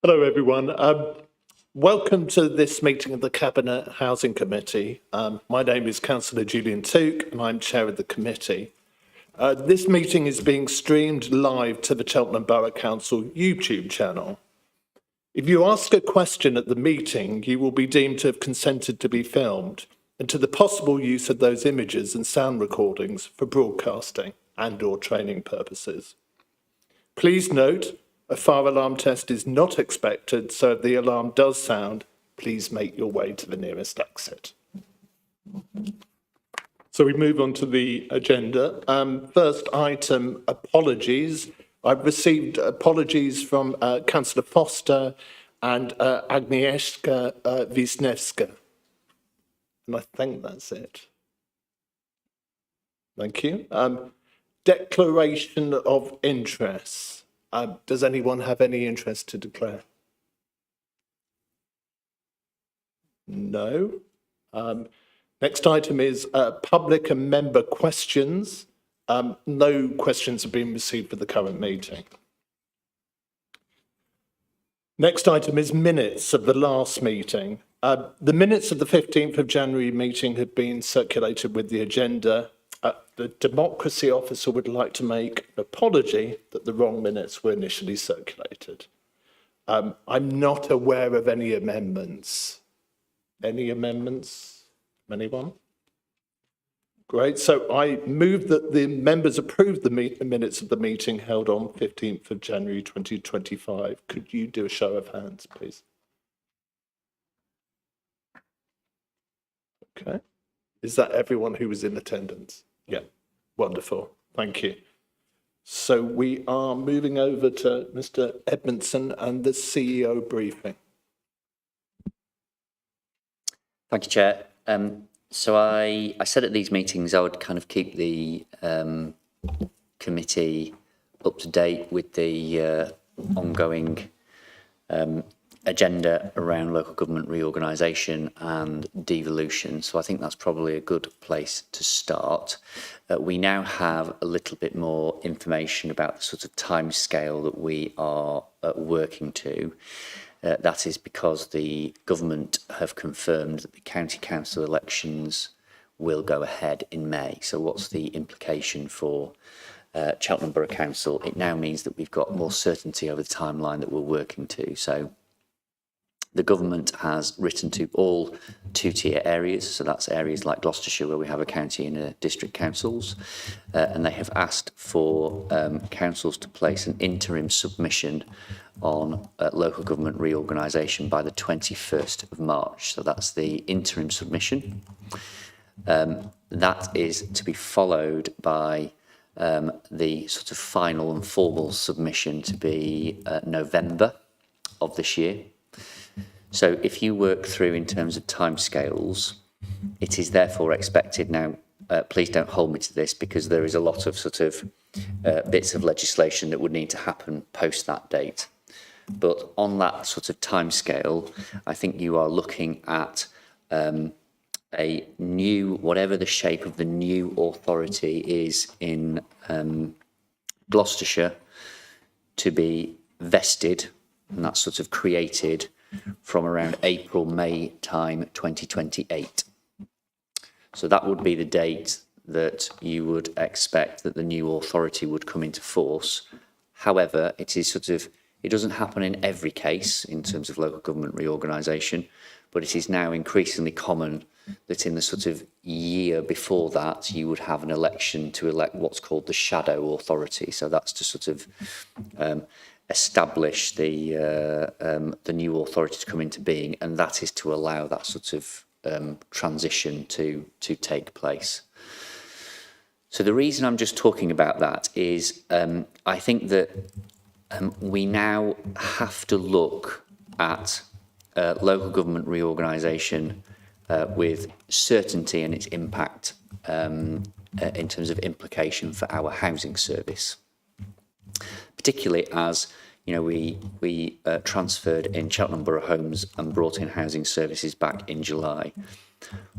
Hello, everyone. Welcome to this meeting of the Cabinet Housing Committee. My name is Councillor Julian Tuke and I'm chair of the committee. This meeting is being streamed live to the Cheltenham Borough Council YouTube channel. If you ask a question at the meeting, you will be deemed to have consented to be filmed and to the possible use of those images and sound recordings for broadcasting and/or training purposes. Please note, a fire alarm test is not expected, so if the alarm does sound, please make your way to the nearest exit. So we move on to the agenda. First item, apologies. I've received apologies from Councillor Foster and Agnieszka Wisniewska. And I think that's it. Thank you. Declaration of interest. Does anyone have any interest to declare? No. Next item is public and member questions. No questions have been received for the current meeting. Next item is minutes of the last meeting. The minutes of the 15th of January meeting have been circulated with the agenda. The Democracy Officer would like to make an apology that the wrong minutes were initially circulated. I'm not aware of any amendments. Any amendments? Anyone? Great. So I move that the members approve the minutes of the meeting held on 15th of January 2025. Could you do a show of hands, please? Okay. Is that everyone who was in attendance? Yeah, wonderful. Thank you. So we are moving over to Mr. Edmondson and the CEO briefing. Thank you, Chair. So I said at these meetings I would kind of keep the committee up to date with the ongoing agenda around local government reorganisation and devolution. So I think that's probably a good place to start. We now have a little bit more information about the sort of timescale that we are working to. That is because the government have confirmed that the county council elections will go ahead in May. So what's the implication for Cheltenham Borough Council? It now means that we've got more certainty over the timeline that we're working to. So the government has written to all two-tier areas, so that's areas like Gloucestershire where we have a county and a district councils, and they have asked for councils to place an interim submission on local government reorganisation by the 21st of March. So that's the interim submission. That is to be followed by the sort of final and formal submission to be November of this year. So if you work through in terms of timescales, it is therefore expected now, please don't hold me to this because there is a lot of sort of bits of legislation that would need to happen post that date. But on that sort of timescale, I think you are looking at a new, whatever the shape of the new authority is in Gloucestershire, to be vested, and that's sort of created from around April, May time 2028. So that would be the date that you would expect that the new authority would come into force. However, it is sort of, it doesn't happen in every case in terms of local government reorganisation, but it is now increasingly common that in the sort of year before that, you would have an election to elect what's called the shadow authority. So that's to sort of establish the new authority to come into being, and that is to allow that sort of transition to take place. So the reason I'm just talking about that is I think that we now have to look at local government reorganisation with certainty and its impact in terms of implication for our housing service. Particularly as, you know, we transferred in Cheltenham Borough Homes and brought in housing services back in July.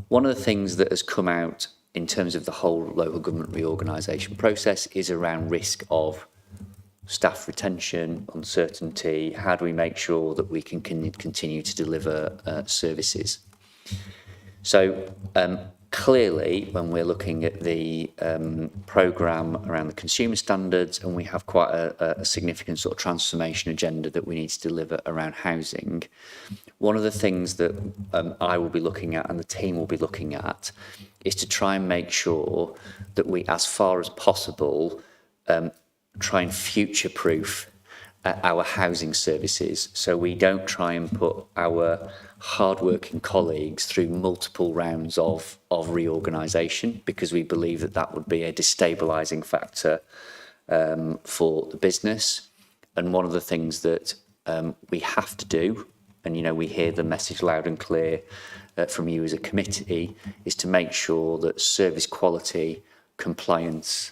One of the things that has come out in terms of the whole local government reorganisation process is around risk of staff retention, uncertainty. How do we make sure that we can continue to deliver services? So clearly, when we're looking at the programme around the consumer standards, and we have quite a significant sort of transformation agenda that we need to deliver around housing, one of the things that I will be looking at and the team will be looking at is to try and make sure that we, as far as possible, try and future-proof our housing services, so we don't try and put our hard-working colleagues through multiple rounds of reorganisation, because we believe that that would be a destabilising factor for the business. And one of the things that we have to do, and we hear the message loud and clear from you as a committee, is to make sure that service quality, compliance,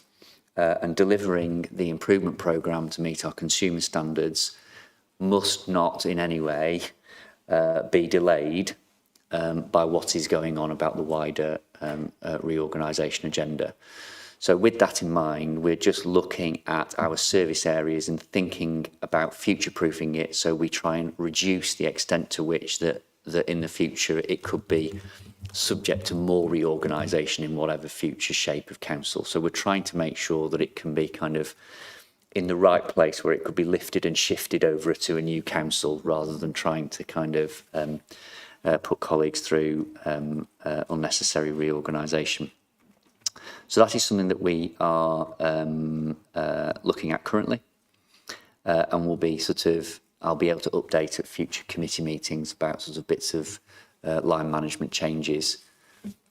and delivering the improvement programme to meet our consumer standards must not in any way be delayed by what is going on about the wider reorganisation agenda. So with that in mind, we're just looking at our service areas and thinking about future-proofing it, so we try and reduce the extent to which that in the future it could be subject to more reorganisation in whatever future shape of council. So we're trying to make sure that it can be kind of in the right place where it could be lifted and shifted over to a new council, rather than trying to kind of put colleagues through unnecessary reorganisation. So that is something that we are looking at currently, and will be I'll be able to update at future committee meetings about sort of bits of line management changes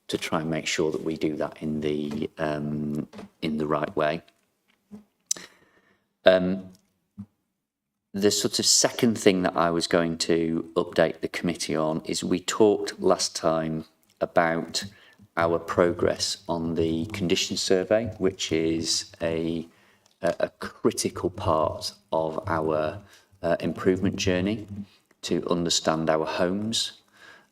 to try and make sure that we do that in the right way. The sort of second thing that I was going to update the committee on is we talked last time about our progress on the condition survey, which is a critical part of our improvement journey to understand our homes.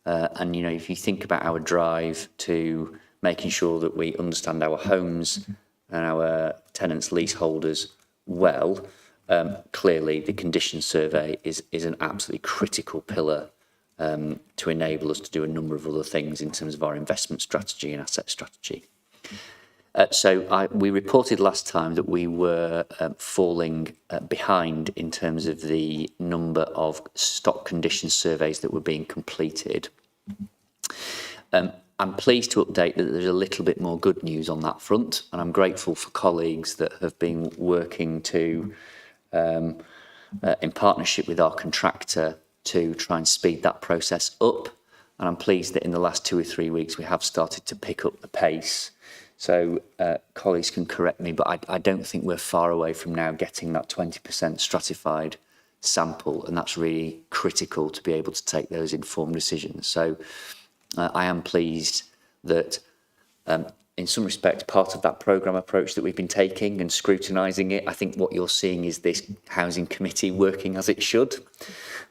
And, if you think about our drive to making sure that we understand our homes and our tenants, leaseholders well, clearly the condition survey is an absolutely critical pillar to enable us to do a number of other things in terms of our investment strategy and asset strategy. We reported last time that we were falling behind in terms of the number of stock condition surveys that were being completed. I'm pleased to update that there's a little bit more good news on that front, and I'm grateful for colleagues that have been working to, in partnership with our contractor, to try and speed that process up. And I'm pleased that in the last 2 or 3 weeks we have started to pick up the pace. So colleagues can correct me, but I don't think we're far away from now getting that 20% stratified sample, and that's really critical to be able to take those informed decisions. So I am pleased that in some respects part of that programme approach that we've been taking and scrutinising it, I think what you're seeing is this housing committee working as it should.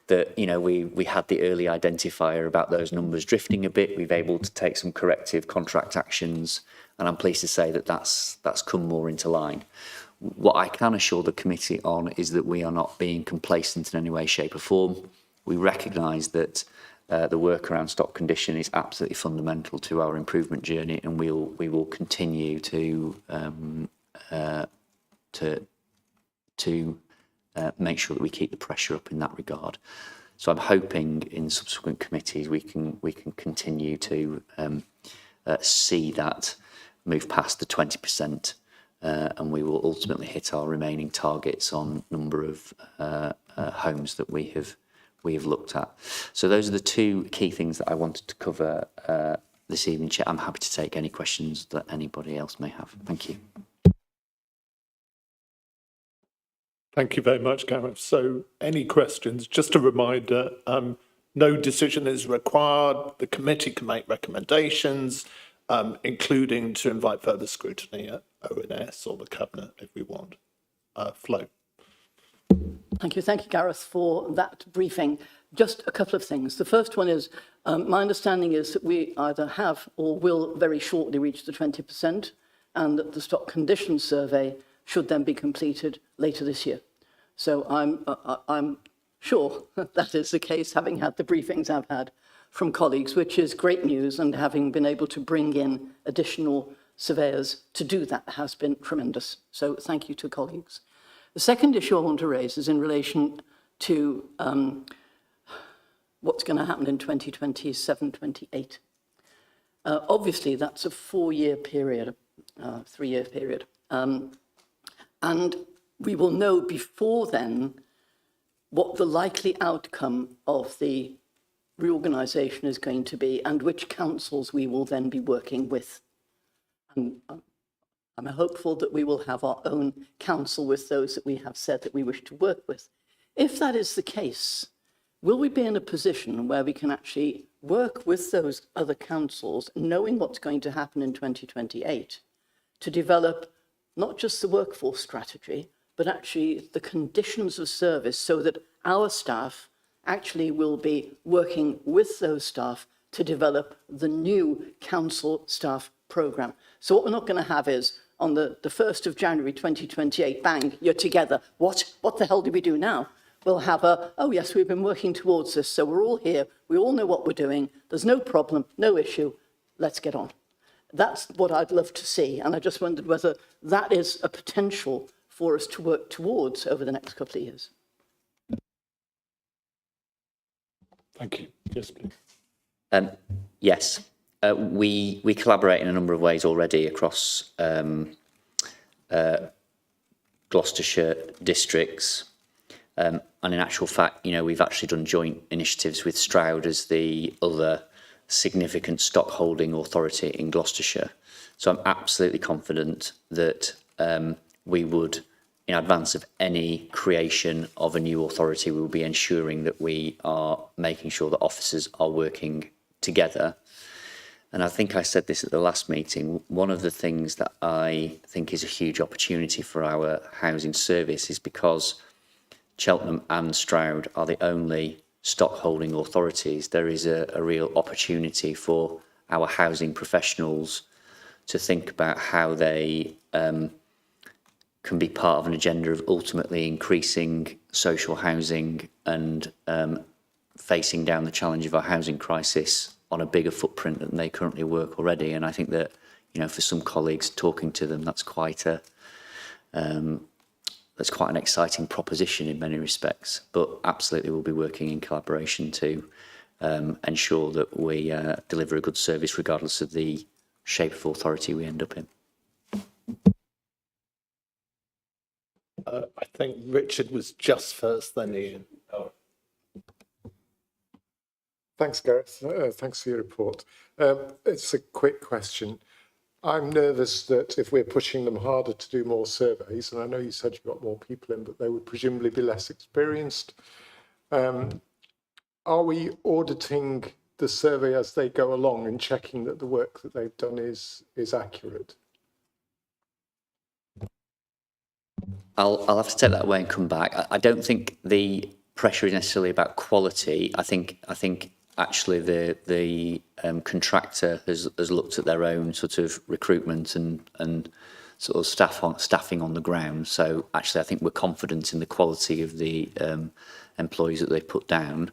That we had the early identifier about those numbers drifting a bit. We've able to take some corrective contract actions, and I'm pleased to say that that's come more into line. What I can assure the committee on is that we are not being complacent in any way, shape or form. We recognise that the work around stock condition is absolutely fundamental to our improvement journey, and we will continue to make sure that we keep the pressure up in that regard. So I'm hoping in subsequent committees we can continue to see that move past the 20%, and we will ultimately hit our remaining targets on number of homes that we have looked at. So those are the two key things that I wanted to cover this evening. Chair, I'm happy to take any questions that anybody else may have. Thank you. Thank you very much, Gareth. So any questions? Just a reminder, no decision is required. The committee can make recommendations, including to invite further scrutiny at ONS or the Cabinet if we want. Flo. Thank you, Gareth, for that briefing. Just a couple of things. The first one is, my understanding is that we either have or will very shortly reach the 20%, and that the stock condition survey should then be completed later this year. So I'm sure that is the case, having had the briefings I've had from colleagues, which is great news, and having been able to bring in additional surveyors to do that has been tremendous. So thank you to colleagues. The second issue I want to raise is in relation to what's going to happen in 2027-28. Obviously, that's a 4-year period, 3-year period. And we will know before then what the likely outcome of the reorganisation is going to be and which councils we will then be working with. And I'm hopeful that we will have our own council with those that we have said that we wish to work with. If that is the case, will we be in a position where we can actually work with those other councils, knowing what's going to happen in 2028, to develop not just the workforce strategy, but actually the conditions of service so that our staff actually will be working with those staff to develop the new council staff programme. So what we're not going to have is on the 1st of January 2028, bang, you're together. What the hell do we do now? We'll have oh yes, we've been working towards this, so we're all here, we all know what we're doing, there's no problem, no issue, let's get on. That's what I'd love to see, and I just wondered whether that is a potential for us to work towards over the next couple of years. Thank you. Yes, please. Yes, we collaborate in a number of ways already across Gloucestershire districts. And in actual fact, we've actually done joint initiatives with Stroud as the other significant stockholding authority in Gloucestershire. So I'm absolutely confident that we would, in advance of any creation of a new authority, we will be ensuring that we are making sure that officers are working together. And I think I said this at the last meeting, one of the things that I think is a huge opportunity for our housing service is because Cheltenham and Stroud are the only stockholding authorities, there is a real opportunity for our housing professionals to think about how they can be part of an agenda of ultimately increasing social housing and facing down the challenge of our housing crisis on a bigger footprint than they currently work already. And I think that, for some colleagues talking to them, that's quite an exciting proposition in many respects. But absolutely, we'll be working in collaboration to ensure that we deliver a good service regardless of the shape of authority we end up in. I think Richard was just first, then Ian. Thanks, Gareth. Thanks for your report. It's a quick question. I'm nervous that if we're pushing them harder to do more surveys, and I know you said you've got more people in, but they would presumably be less experienced. Are we auditing the survey as they go along and checking that the work that they've done is accurate? I'll have to take that away and come back. I don't think the pressure is necessarily about quality. I think actually the contractor has looked at their own sort of recruitment and sort of staffing on the ground. So actually, I think we're confident in the quality of the employees that they put down.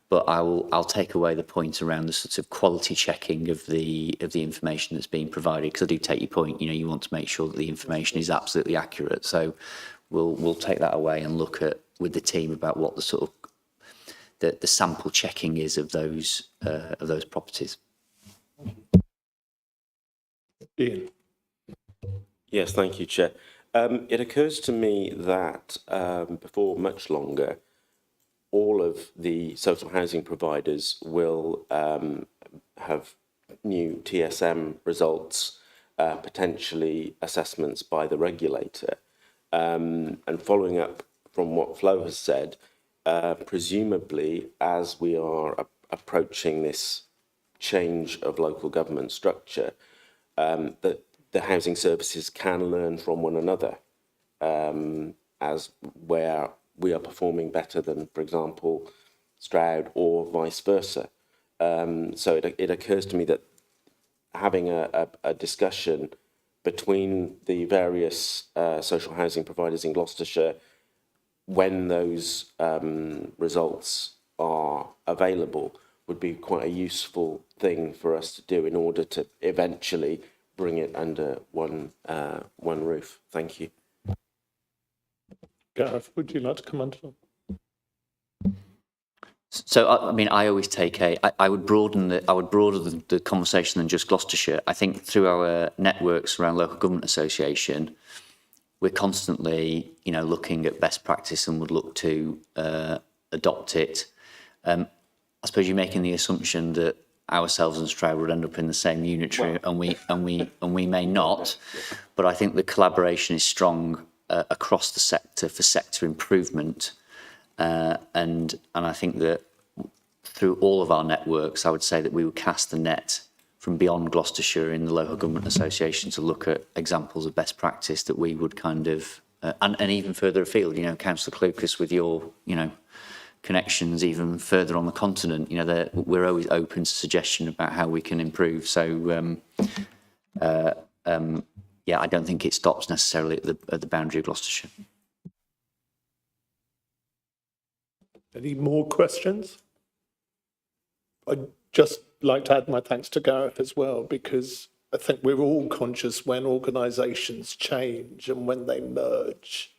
But I'll take away the point around the sort of quality checking of the information that's being provided, because I do take your point. You want to make sure that the information is absolutely accurate. So we'll take that away and look at with the team about what the sort of the sample checking is of those properties. Ian. Yes, thank you, Chair. It occurs to me that before much longer, all of the social housing providers will have new TSM results, potentially assessments by the regulator. And following up from what Flo has said, presumably as we are approaching this change of local government structure, that the housing services can learn from one another as where we are performing better than, for example, Stroud or vice versa. So it occurs to me that having a discussion between the various social housing providers in Gloucestershire when those results are available would be quite a useful thing for us to do in order to eventually bring it under one roof. Thank you. Gareth, would you like to come on to that? So, I mean, I always take I would broaden the conversation than just Gloucestershire. I think through our networks around local government association, we're constantly, looking at best practice and would look to adopt it. I suppose you're making the assumption that ourselves and Stroud would end up in the same unitary, and we may not. But I think the collaboration is strong across the sector for sector improvement. And I think that through all of our networks, I would say that we would cast the net from beyond Gloucestershire in the local government association to look at examples of best practice that we would kind of, and even further afield, Councillor Clucas, with your, connections even further on the continent, we're always open to suggestion about how we can improve. So, I don't think it stops necessarily at the boundary of Gloucestershire. Any more questions? I'd just like to add my thanks to Gareth as well, because I think we're all conscious when organisations change and when they merge,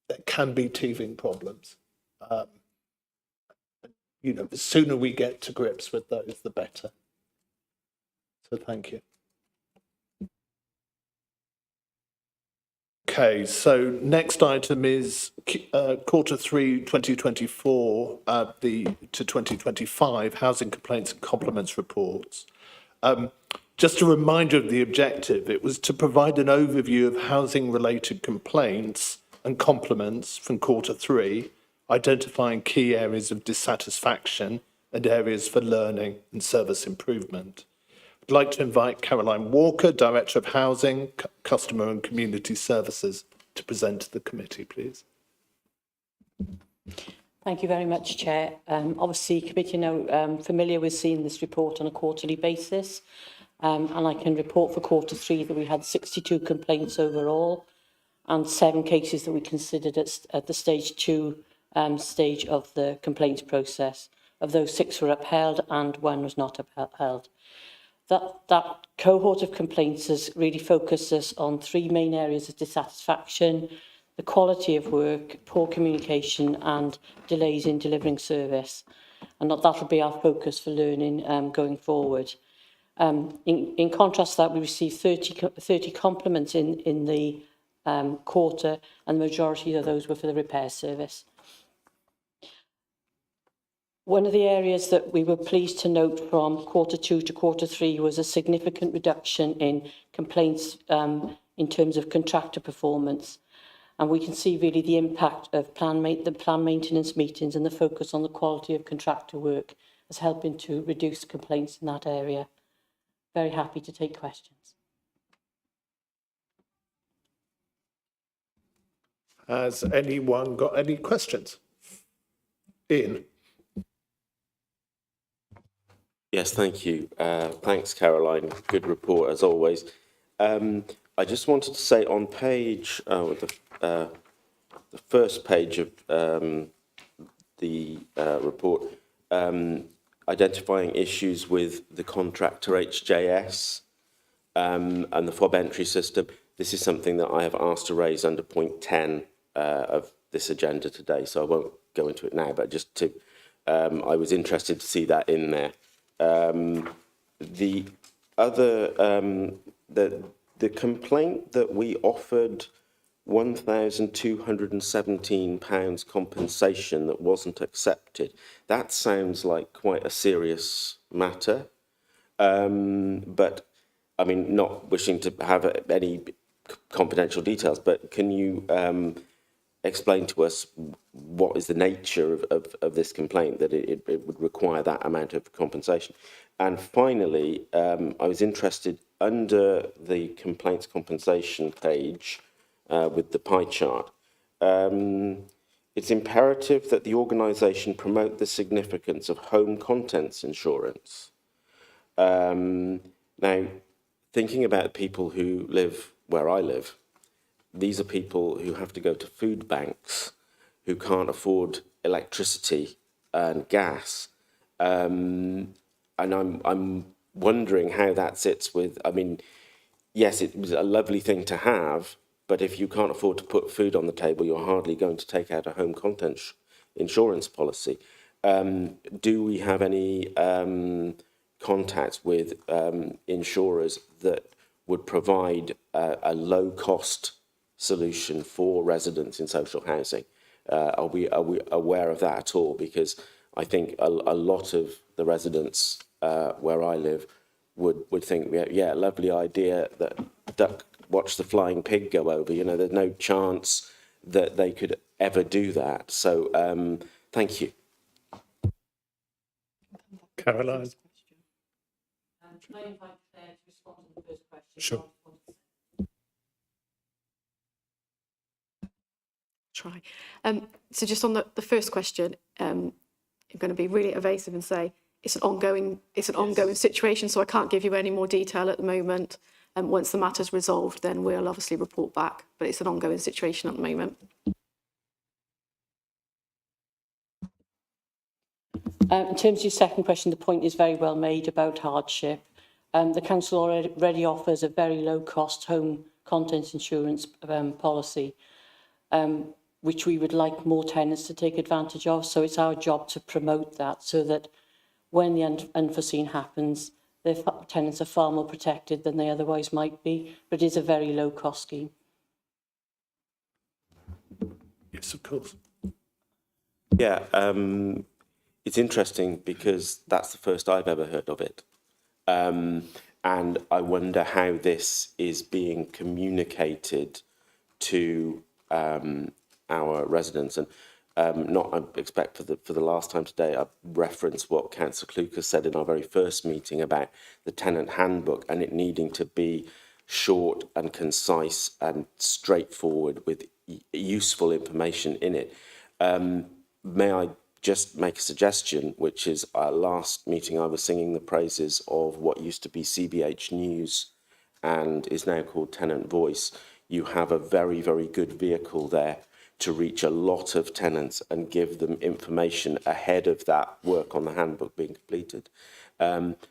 there can be teething problems. The sooner we get to grips with those, the better. So thank you. Okay, so next item is Q3 2024 to 2025 Housing Complaints and Compliments Reports. Just a reminder of the objective, it was to provide an overview of housing-related complaints and compliments from Q3, identifying key areas of dissatisfaction and areas for learning and service improvement. I'd like to invite Caroline Walker, Director of Housing, Customer and Community Services, to present to the committee, please. Thank you very much, Chair. Obviously, committee now familiar with seeing this report on a quarterly basis, and I can report for Q3 that we had 62 complaints overall and 7 cases that we considered at the stage 2 stage of the complaints process. Of those, 6 were upheld and 1 was not upheld. That cohort of complaints has really focused us on 3 main areas of dissatisfaction: the quality of work, poor communication and delays in delivering service. And that will be our focus for learning going forward. In contrast to that, we received 30 compliments in the quarter, and the majority of those were for the repair service. One of the areas that we were pleased to note from Q2 to Q3 was a significant reduction in complaints in terms of contractor performance. And we can see really the impact of the plan maintenance meetings and the focus on the quality of contractor work as helping to reduce complaints in that area. Very happy to take questions. Has anyone got any questions? Ian. Yes, thank you. Thanks, Caroline. Good report, as always. I just wanted to say on page, the first page of the report, identifying issues with the contractor HJS and the fob entry system. This is something that I have asked to raise under point 10 of this agenda today, so I won't go into it now, but just to, I was interested to see that in there. The other, the complaint that we offered £1,217 compensation that wasn't accepted, that sounds like quite a serious matter. But I mean, not wishing to have any confidential details, but can you explain to us what is the nature of this complaint that it would require that amount of compensation? And finally, I was interested under the complaints compensation page with the pie chart. It's imperative that the organisation promote the significance of home contents insurance. Now, thinking about people who live where I live, these are people who have to go to food banks who can't afford electricity and gas. And I'm wondering how that sits with, I mean, yes, it was a lovely thing to have, but if you can't afford to put food on the table, you're hardly going to take out a home contents insurance policy. Do we have any contacts with insurers that would provide a low-cost solution for residents in social housing? Are we aware of that at all? Because I think a lot of the residents where I live would think, yeah, lovely idea that watch the flying pig go over. You know, there's no chance that they could ever do that. So thank you. Caroline? Can I invite Claire to respond to the first question? Sure. Try. So just on the first question, I'm going to be really evasive and say it's an ongoing situation, so I can't give you any more detail at the moment. Once the matter's resolved, then we'll obviously report back, but it's an ongoing situation at the moment. In terms of your second question, the point is very well made about hardship. The council already offers a very low-cost home contents insurance policy, which we would like more tenants to take advantage of. So it's our job to promote that so that when the unforeseen happens, their tenants are far more protected than they otherwise might be. But it is a very low-cost scheme. Yes, of course. Yeah, it's interesting because that's the first I've ever heard of it. And I wonder how this is being communicated to our residents. And I expect for the last time today, I've referenced what Councillor Clucas said in our very first meeting about the tenant handbook and it needing to be short and concise and straightforward with useful information in it. May I just make a suggestion, which is our last meeting I was singing the praises of what used to be CBH News and is now called Tenant Voice. You have a very, very good vehicle there to reach a lot of tenants and give them information ahead of that work on the handbook being completed.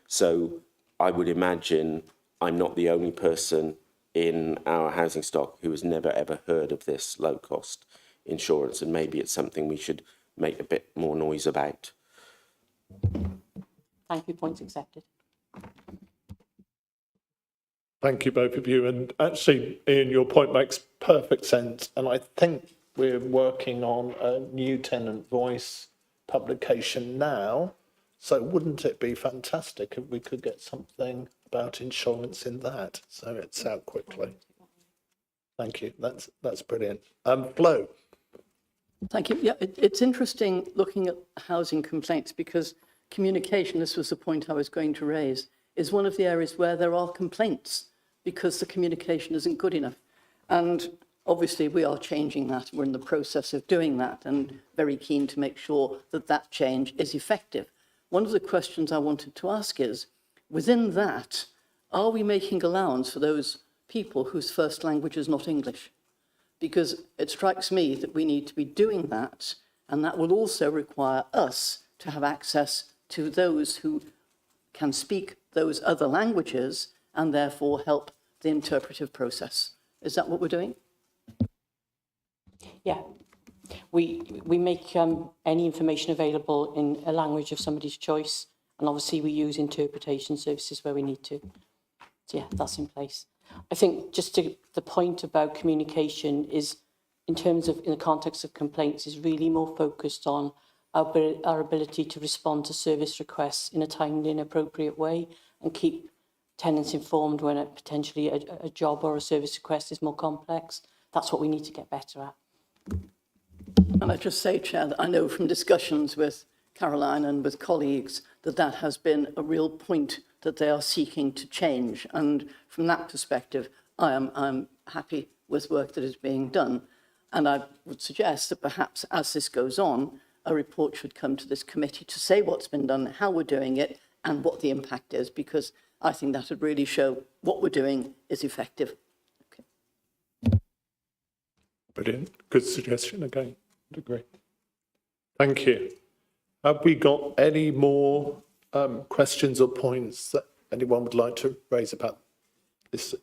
So I would imagine I'm not the only person in our housing stock who has never ever heard of this low cost insurance, and maybe it's something we should make a bit more noise about. Thank you, points accepted. Thank you, both of you. And actually, Ian, your point makes perfect sense. And I think we're working on a new tenant voice publication now. So wouldn't it be fantastic if we could get something about insurance in that? So it's out quickly. Thank you. That's brilliant. Flo. Thank you. Yeah, it's interesting looking at housing complaints because communication, this was the point I was going to raise, is one of the areas where there are complaints because the communication isn't good enough. And obviously we are changing that. We're in the process of doing that and very keen to make sure that that change is effective. One of the questions I wanted to ask is, within that, are we making allowance for those people whose first language is not English? Because it strikes me that we need to be doing that, and that will also require us to have access to those who can speak those other languages and therefore help the interpretive process. Is that what we're doing? Yeah. We make any information available in a language of somebody's choice, and obviously we use interpretation services where we need to. So yeah, that's in place. I think just to the point about communication is, in terms of, in the context of complaints, is really more focused on our ability to respond to service requests in a timely and appropriate way and keep tenants informed when potentially a job or a service request is more complex. That's what we need to get better at. And I just say, Chair, that I know from discussions with Caroline and with colleagues that that has been a real point that they are seeking to change. And from that perspective, I'm happy with work that is being done. And I would suggest that perhaps as this goes on, a report should come to this committee to say what's been done, how we're doing it, and what the impact is, because I think that would really show what we're doing is effective. Okay. Brilliant. Good suggestion again. Agree. Thank you. Have we got any more questions or points that anyone would like to raise about this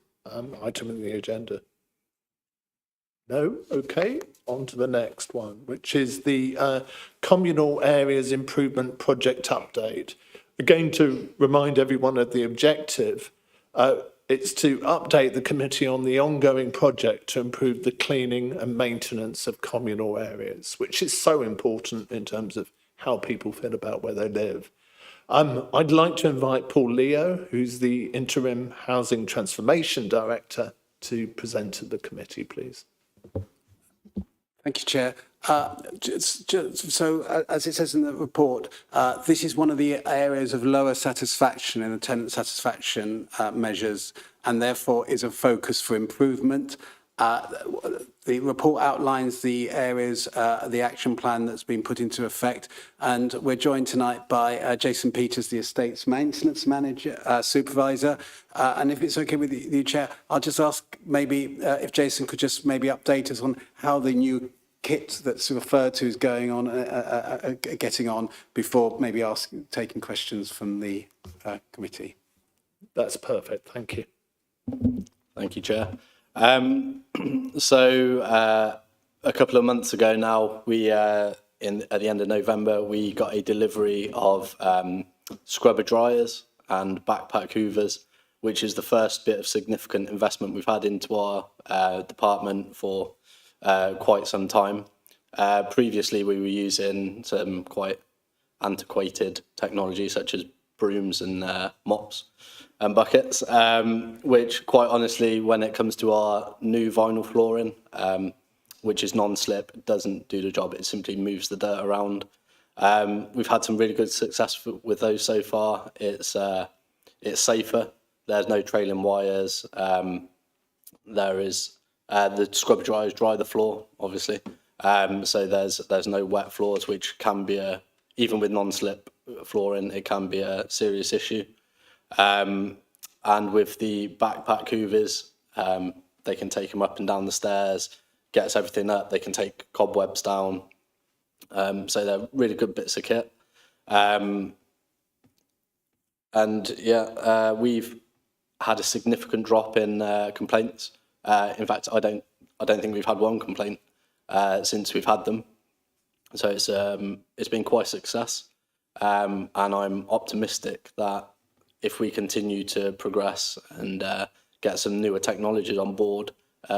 item in the agenda? No? Okay, on to the next one, which is the Communal Areas Improvement Project Update. Again, to remind everyone of the objective, it's to update the committee on the ongoing project to improve the cleaning and maintenance of communal areas, which is so important in terms of how people feel about where they live. I'd like to invite Paul Leo, who's the Interim Housing Transformation Director, to present to the committee, please. Thank you, Chair. So, as it says in the report, this is one of the areas of lower satisfaction in the tenant satisfaction measures, and therefore is a focus for improvement. The report outlines the areas, the action plan that's been put into effect, and we're joined tonight by Jason Peters, the Estates Maintenance Manager, Supervisor. And if it's okay with you, Chair, I'll just ask maybe if Jason could just maybe update us on how the new kit that's referred to is going on, getting on, before maybe taking questions from the committee. That's perfect. Thank you. Thank you, Chair. A couple of months ago now, we at the end of November, we got a delivery of scrubber dryers and backpack hoovers, which is the first bit of significant investment we've had into our department for quite some time. Previously, we were using some quite antiquated technology such as brooms and mops and buckets, which quite honestly, when it comes to our new vinyl flooring, which is non-slip, doesn't do the job. It simply moves the dirt around. We've had some really good success with those so far. It's safer. There's no trailing wires. There is the scrub dryers dry the floor, obviously. So there's no wet floors, which can be even with non-slip flooring, it can be a serious issue. And with the backpack hoovers, they can take them up and down the stairs, gets everything up. They can take cobwebs down. So they're really good bits of kit. We've had a significant drop in complaints. In fact, I don't think we've had one complaint since we've had them. So it's been quite a success. And I'm optimistic that if we continue to progress and get some newer technologies on board,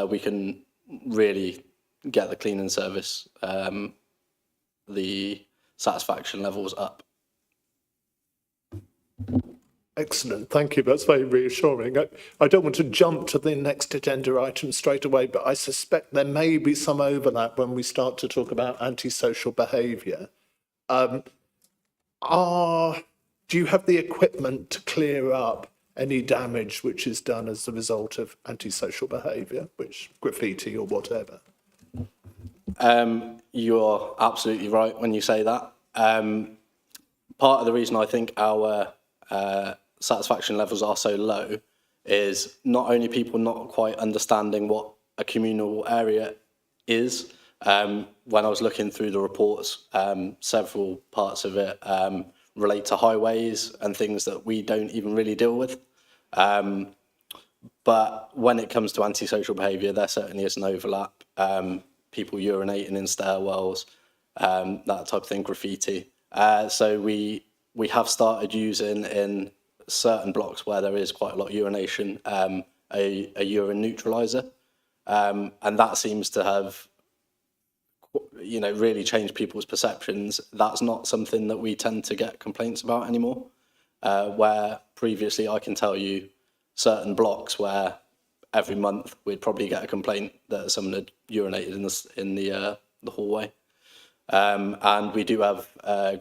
we can really get the cleaning service, the satisfaction levels up. Excellent. Thank you. That's very reassuring. I don't want to jump to the next agenda item straight away, but I suspect there may be some overlap when we start to talk about antisocial behaviour. Do you have the equipment to clear up any damage which is done as a result of antisocial behaviour, which graffiti or whatever? You're absolutely right when you say that. Part of the reason I think our satisfaction levels are so low is not only people not quite understanding what a communal area is. When I was looking through the reports, several parts of it relate to highways and things that we don't even really deal with. But when it comes to antisocial behaviour, there certainly is an overlap. People urinating in stairwells, that type of thing, graffiti. So we have started using in certain blocks where there is quite a lot of urination, a urine neutraliser. And that seems to have, really changed people's perceptions. That's not something that we tend to get complaints about anymore. Where previously I can tell you certain blocks where every month we'd probably get a complaint that someone had urinated in the hallway. And we do have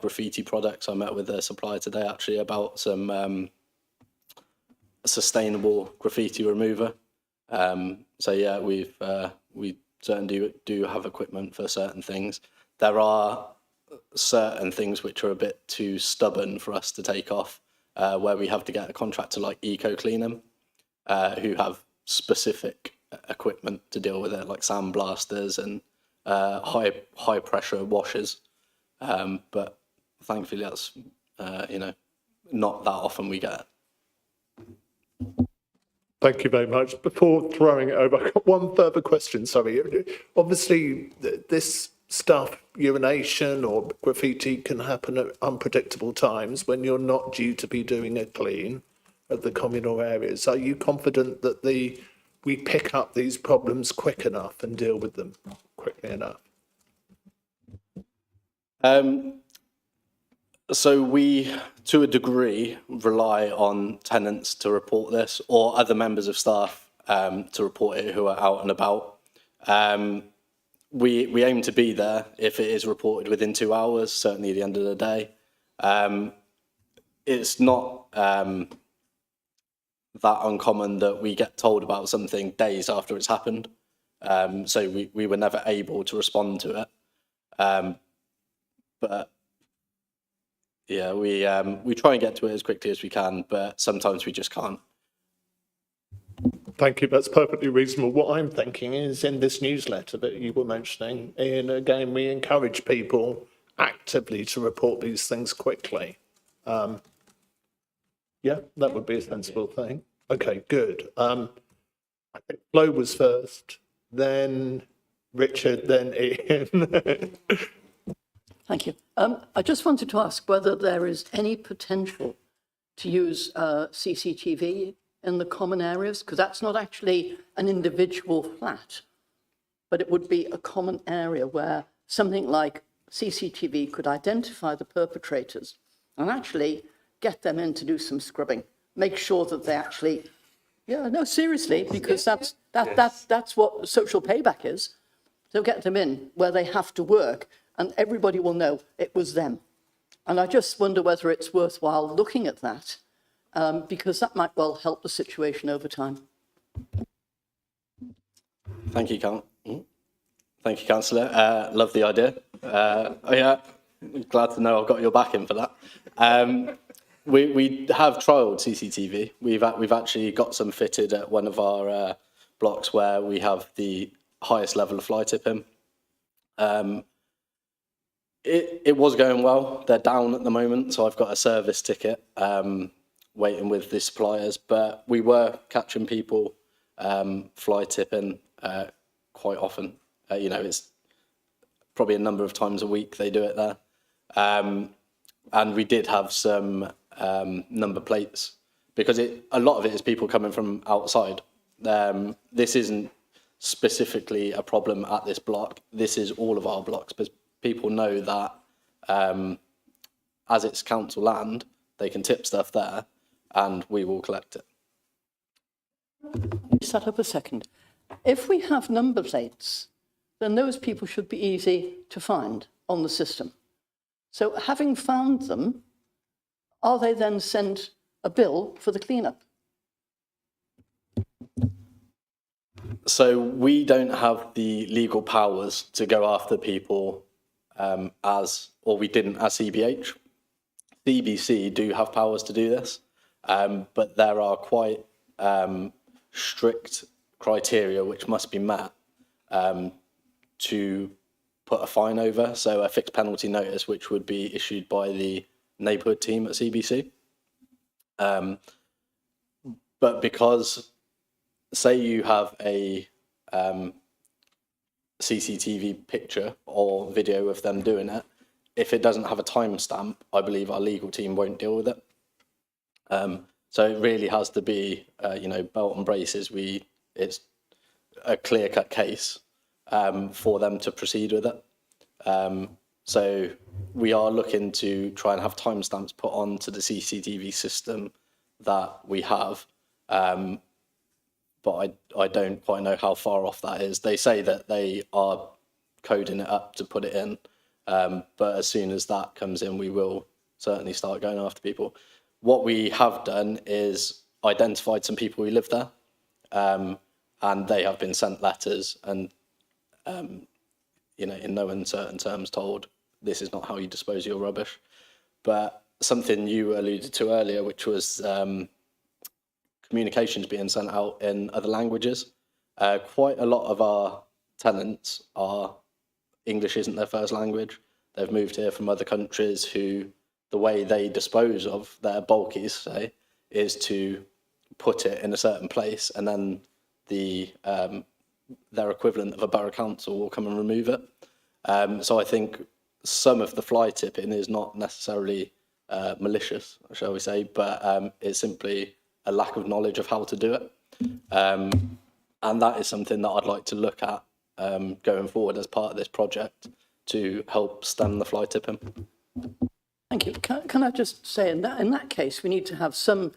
graffiti products. I met with a supplier today actually about some sustainable graffiti remover. So yeah, we certainly do have equipment for certain things. There are certain things which are a bit too stubborn for us to take off, where we have to get a contractor like Eco Clean them, who have specific equipment to deal with it, like sandblasters and high pressure washers. But thankfully that's, not that often we get it. Thank you very much. Before throwing it over, I've got one further question, sorry. Obviously, this stuff, urination or graffiti, can happen at unpredictable times when you're not due to be doing a clean of the communal areas. Are you confident that we pick up these problems quick enough and deal with them quickly enough? So we, to a degree, rely on tenants to report this, or other members of staff to report it who are out and about. We aim to be there if it is reported within 2 hours, certainly at the end of the day. It's not that uncommon that we get told about something days after it's happened. So we were never able to respond to it. But yeah, we try and get to it as quickly as we can, but sometimes we just can't. Thank you, that's perfectly reasonable. What I'm thinking is, in this newsletter that you were mentioning, Ian, again, we encourage people actively to report these things quickly. Yeah, that would be a sensible thing. Okay, good. I think Flo was first, then Richard, then Ian. Thank you. I just wanted to ask whether there is any potential to use CCTV in the common areas, because that's not actually an individual flat, but it would be a common area where something like CCTV could identify the perpetrators and actually get them in to do some scrubbing, make sure that they actually, yeah, no, seriously, because that's what social payback is. So get them in where they have to work, and everybody will know it was them. And I just wonder whether it's worthwhile looking at that, because that might well help the situation over time. Thank you, Thank you, Councillor. Love the idea. Yeah, glad to know I've got your backing for that. We have trialled CCTV. We've actually got some fitted at one of our blocks where we have the highest level of fly tipping. It was going well. They're down at the moment, so I've got a service ticket waiting with the suppliers. But we were catching people fly tipping quite often. It's probably a number of times a week they do it there. And we did have some number plates, because a lot of it is people coming from outside. This isn't specifically a problem at this block. This is all of our blocks, but people know that as it's council land, they can tip stuff there and we will collect it. Shut up a second. If we have number plates, then those people should be easy to find on the system. So having found them, are they then sent a bill for the cleanup? So we don't have the legal powers to go after people we didn't as CBH. CBC do have powers to do this, but there are quite strict criteria which must be met to put a fine over, so a fixed penalty notice which would be issued by the neighbourhood team at CBC. But because, say you have a CCTV picture or video of them doing it, if it doesn't have a timestamp, I believe our legal team won't deal with it. So it really has to be, belt and braces. It's a clear-cut case for them to proceed with it. So we are looking to try and have timestamps put onto the CCTV system that we have. But I don't quite know how far off that is. They say that they are coding it up to put it in, but as soon as that comes in, we will certainly start going after people. What we have done is identified some people who live there, and they have been sent letters and, in no uncertain terms told, this is not how you dispose of your rubbish. But something you alluded to earlier, which was communications being sent out in other languages. Quite a lot of our tenants are English isn't their first language. They've moved here from other countries who the way they dispose of their bulkies, say, is to put it in a certain place, and then their equivalent of a borough council will come and remove it. So I think some of the fly tipping is not necessarily malicious, shall we say, but it's simply a lack of knowledge of how to do it. And that is something that I'd like to look at going forward as part of this project to help stem the fly tipping. Thank you. Can I just say, in that case, we need to have some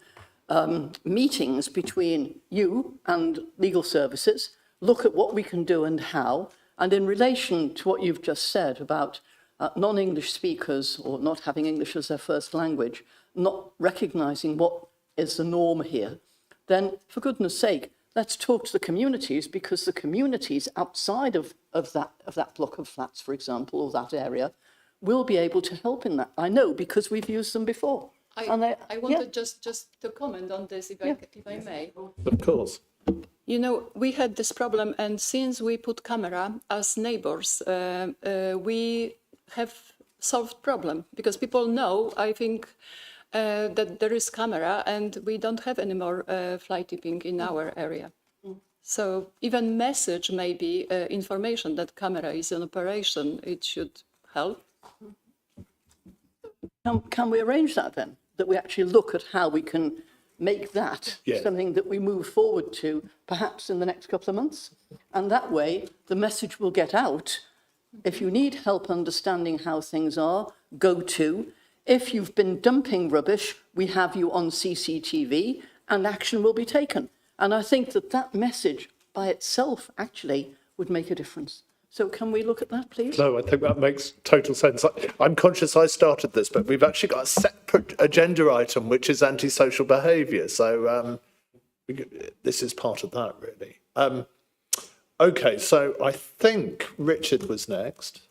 meetings between you and legal services, look at what we can do and how, and in relation to what you've just said about non-English speakers or not having English as their first language, not recognising what is the norm here, then for goodness sake, let's talk to the communities, because the communities outside of that block of flats, for example, or that area, will be able to help in that. I know, because we've used them before. I wanted just to comment on this, if I may. Of course. You know, we had this problem, and since we put camera as neighbors, we have solved problem, because people know, I think, that there is camera, and we don't have any more fly tipping in our area. So even message, maybe information that camera is in operation, it should help. Can we arrange that then? That we actually look at how we can make that something that we move forward to, perhaps in the next couple of months? And that way, the message will get out. If you need help understanding how things are, go to. If you've been dumping rubbish, we have you on CCTV, and action will be taken. And I think that message by itself actually would make a difference. So can we look at that, please? No, I think that makes total sense. I'm conscious I started this, but we've actually got a separate agenda item, which is antisocial behaviour. So this is part of that, really. Okay, so I think Richard was next.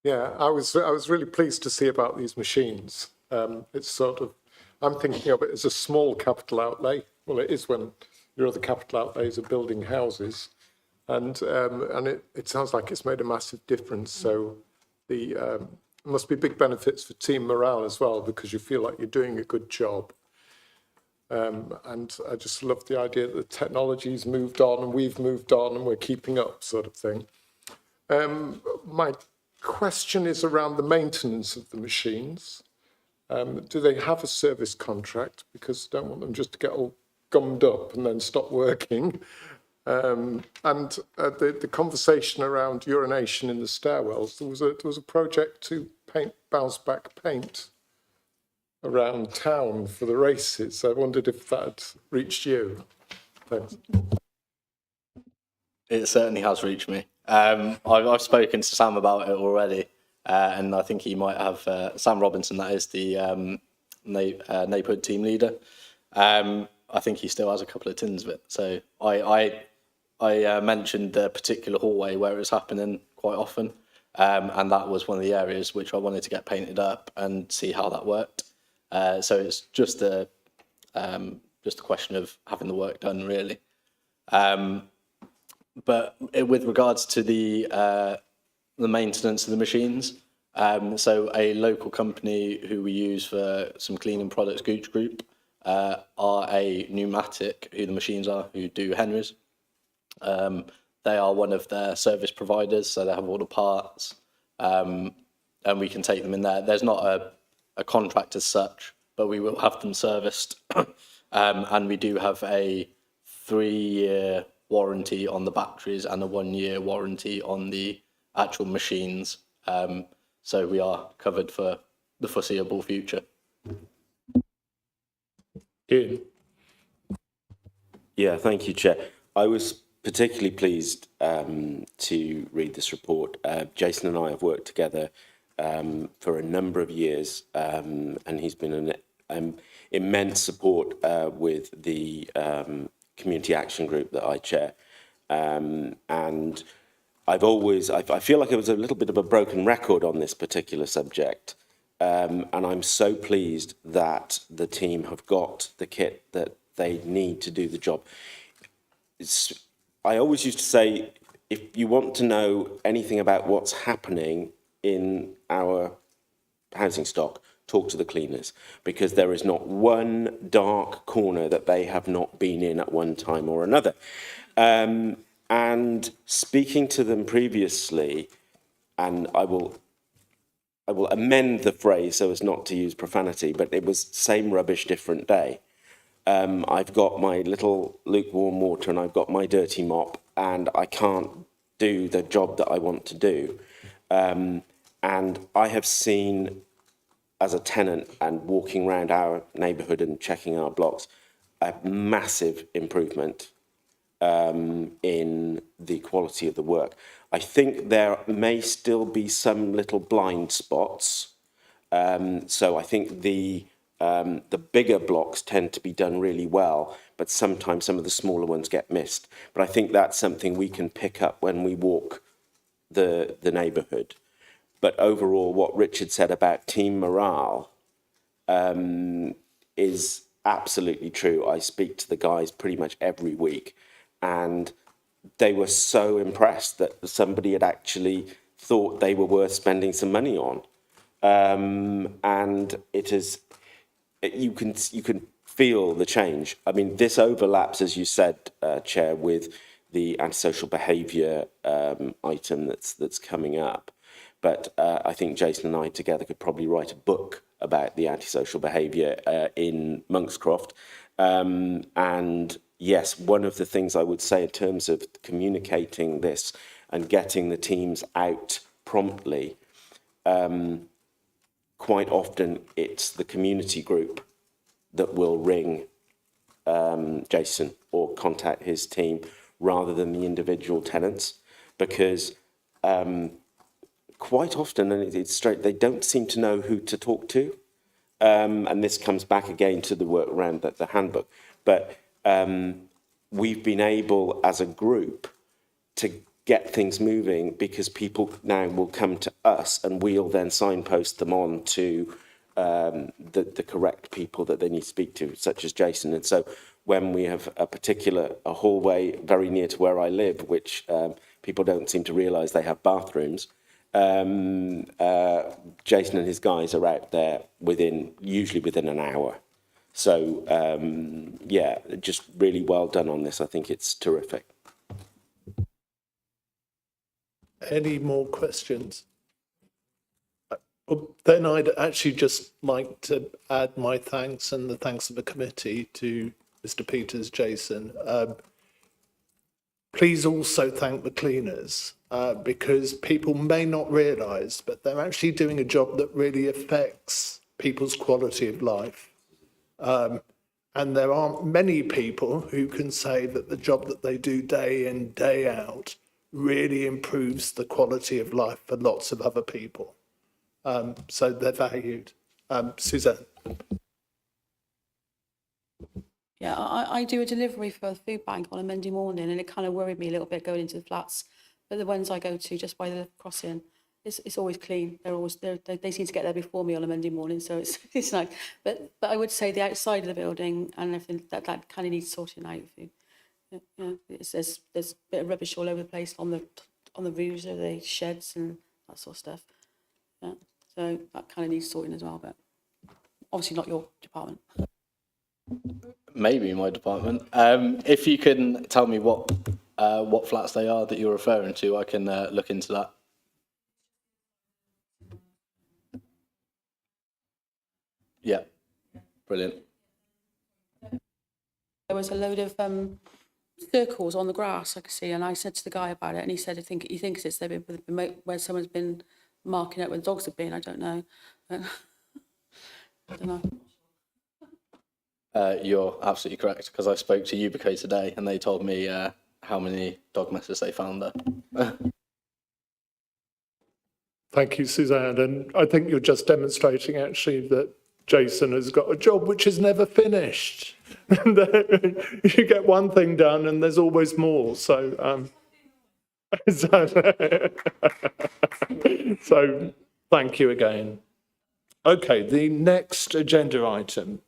Yeah, I was really pleased to see about these machines. It's sort of, I'm thinking of it as a small capital outlay. Well, it is when your other capital outlays are building houses. And it sounds like it's made a massive difference. So there must be big benefits for team morale as well, because you feel like you're doing a good job. And I just love the idea that the technology's moved on and we've moved on and we're keeping up, sort of thing. My question is around the maintenance of the machines. Do they have a service contract? Because I don't want them just to get all gummed up and then stop working. The conversation around urination in the stairwells, there was a project to paint bounce back paint around town for the races. I wondered if that had reached you. Thanks. It certainly has reached me. I've spoken to Sam about it already, and I think he might have, Sam Robinson, that is the neighbourhood team leader. I think he still has a couple of tins of it. So I mentioned the particular hallway where it was happening quite often, and that was one of the areas which I wanted to get painted up and see how that worked. So it's just a question of having the work done, really. But with regards to the maintenance of the machines, so a local company who we use for some cleaning products, Gooch Group, are a pneumatic, who the machines are, who do Henrys. They are one of their service providers, so they have all the parts, and we can take them in there. There's not a contract as such, but we will have them serviced, and we do have a 3-year warranty on the batteries and a 1-year warranty on the actual machines. So we are covered for the foreseeable future. Ian. Yeah, thank you, Chair. I was particularly pleased to read this report. Jason and I have worked together for a number of years, and he's been an immense support with the community action group that I chair. And I feel like it was a little bit of a broken record on this particular subject. And I'm so pleased that the team have got the kit that they need to do the job. I always used to say, if you want to know anything about what's happening in our housing stock, talk to the cleaners, because there is not one dark corner that they have not been in at one time or another. And speaking to them previously, and I will amend the phrase so as not to use profanity, but it was same rubbish, different day. I've got my little lukewarm water and I've got my dirty mop, and I can't do the job that I want to do. And I have seen, as a tenant and walking around our neighbourhood and checking our blocks, a massive improvement in the quality of the work. I think there may still be some little blind spots. So I think the bigger blocks tend to be done really well, but sometimes some of the smaller ones get missed. But I think that's something we can pick up when we walk the neighbourhood. But overall, what Richard said about team morale is absolutely true. I speak to the guys pretty much every week, and they were so impressed that somebody had actually thought they were worth spending some money on. And it is, you can feel the change. I mean, this overlaps, as you said, Chair, with the antisocial behaviour item that's coming up. But I think Jason and I together could probably write a book about the antisocial behaviour in Monkscroft. And yes, one of the things I would say in terms of communicating this and getting the teams out promptly, quite often it's the community group that will ring Jason or contact his team rather than the individual tenants, because quite often, and it's straight, they don't seem to know who to talk to. And this comes back again to the work around the handbook. But we've been able as a group to get things moving because people now will come to us and we'll then signpost them on to the correct people that they need to speak to, such as Jason. And so when we have a hallway very near to where I live, which people don't seem to realise they have bathrooms, Jason and his guys are out there usually within an hour. So, yeah, just really well done on this. I think it's terrific. Any more questions? Then I'd actually just like to add my thanks and the thanks of the committee to Mr. Peters, Jason. Please also thank the cleaners, because people may not realise, but they're actually doing a job that really affects people's quality of life. And there aren't many people who can say that the job that they do day in, day out really improves the quality of life for lots of other people. So they're valued. Suzanne. Yeah, I do a delivery for a food bank on a Monday morning, and it kind of worried me a little bit going into the flats. But the ones I go to just by the crossing, it's always clean. They seem to get there before me on a Monday morning, so it's nice. But I would say the outside of the building and everything that kind of needs sorting out. There's a bit of rubbish all over the place on the roofs of the sheds and that sort of stuff. Yeah, so that kind of needs sorting as well. But obviously not your department. Maybe my department. If you can tell me what flats they are that you're referring to, I can look into that. Yeah, brilliant. There was a load of circles on the grass I could see, and I said to the guy about it, and he said he thinks it's where someone's been marking out where the dogs have been. I don't know. I don't know. You're absolutely correct, because I spoke to Yubico today and they told me how many dog messes they found there. Thank you, Suzanne. And I think you're just demonstrating actually that Jason has got a job which is never finished. You get one thing done and there's always more. So, so thank you again. Okay, the next agenda item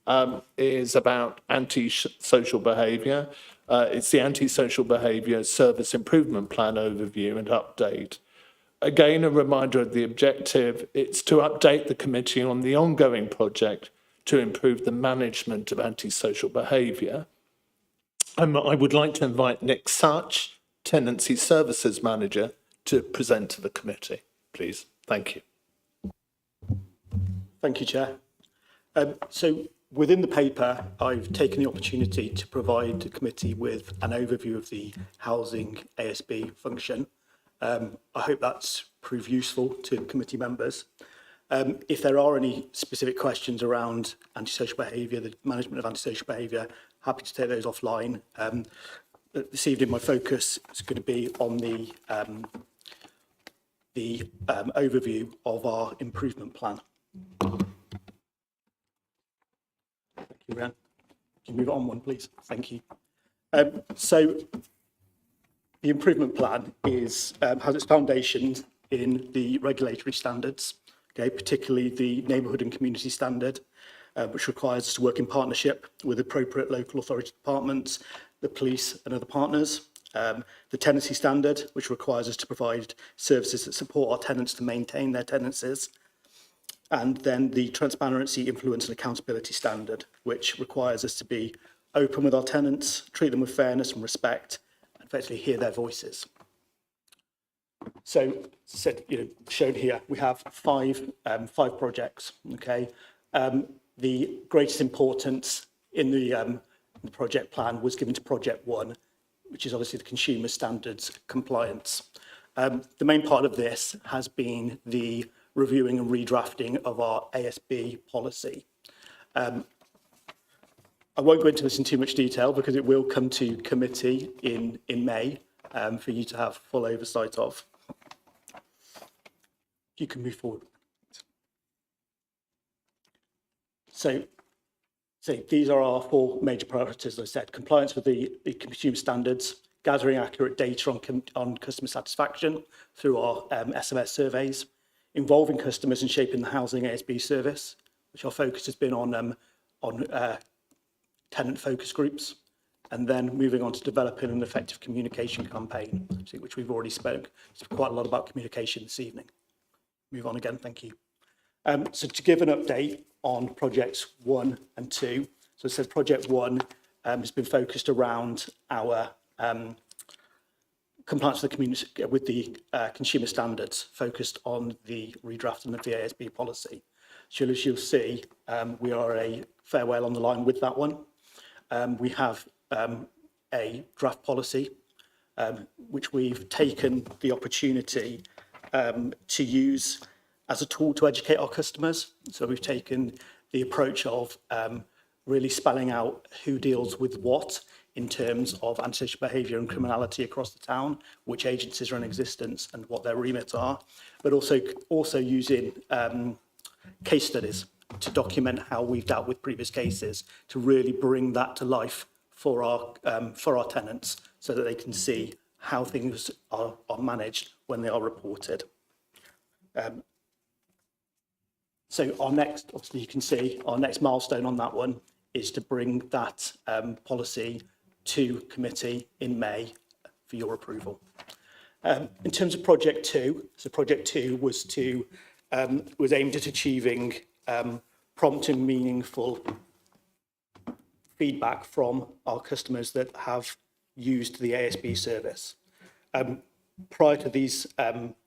is about anti-social behaviour. It's the Antisocial Behaviour Service Improvement Plan overview and update. Again, a reminder of the objective. It's to update the committee on the ongoing project to improve the management of antisocial behaviour. I would like to invite Nick Such, Tenancy Services Manager, to present to the committee, please. Thank you. Thank you, Chair. So within the paper, I've taken the opportunity to provide the committee with an overview of the housing ASB function. I hope that's proved useful to committee members. If there are any specific questions around antisocial behaviour, the management of antisocial behaviour, happy to take those offline. This evening, my focus is going to be on the overview of our improvement plan. Thank you, Rhian. Can you move on one, please? Thank you. So the improvement plan has its foundations in the regulatory standards, okay, particularly the neighbourhood and community standard, which requires us to work in partnership with appropriate local authority departments, the police and other partners. The tenancy standard, which requires us to provide services that support our tenants to maintain their tenancies. And then the transparency, influence and accountability standard, which requires us to be open with our tenants, treat them with fairness and respect, and effectively hear their voices. So, shown here, we have five projects. Okay, the greatest importance in the project plan was given to Project 1, which is obviously the consumer standards compliance. The main part of this has been the reviewing and redrafting of our ASB policy. I won't go into this in too much detail because it will come to committee in May for you to have full oversight of. You can move forward. So these are our four major priorities, as I said: compliance with the consumer standards, gathering accurate data on customer satisfaction through our SMS surveys, involving customers and shaping the housing ASB service, which our focus has been on tenant focus groups, and then moving on to developing an effective communication campaign, which we've already spoke quite a lot about communication this evening. Move on again, thank you. So to give an update on projects 1 and 2, so it says Project 1 has been focused around our compliance with the consumer standards, focused on the redrafting of the ASB policy. So as you'll see, we are a fair way along the line with that one. We have a draft policy, which we've taken the opportunity to use as a tool to educate our customers. So we've taken the approach of really spelling out who deals with what in terms of antisocial behaviour and criminality across the town, which agencies are in existence and what their remits are, but also using case studies to document how we've dealt with previous cases, to really bring that to life for our tenants so that they can see how things are managed when they are reported. So our next, obviously you can see, our next milestone on that one is to bring that policy to committee in May for your approval. In terms of Project 2, so Project 2 was aimed at achieving prompt and meaningful feedback from our customers that have used the ASB service. Prior to these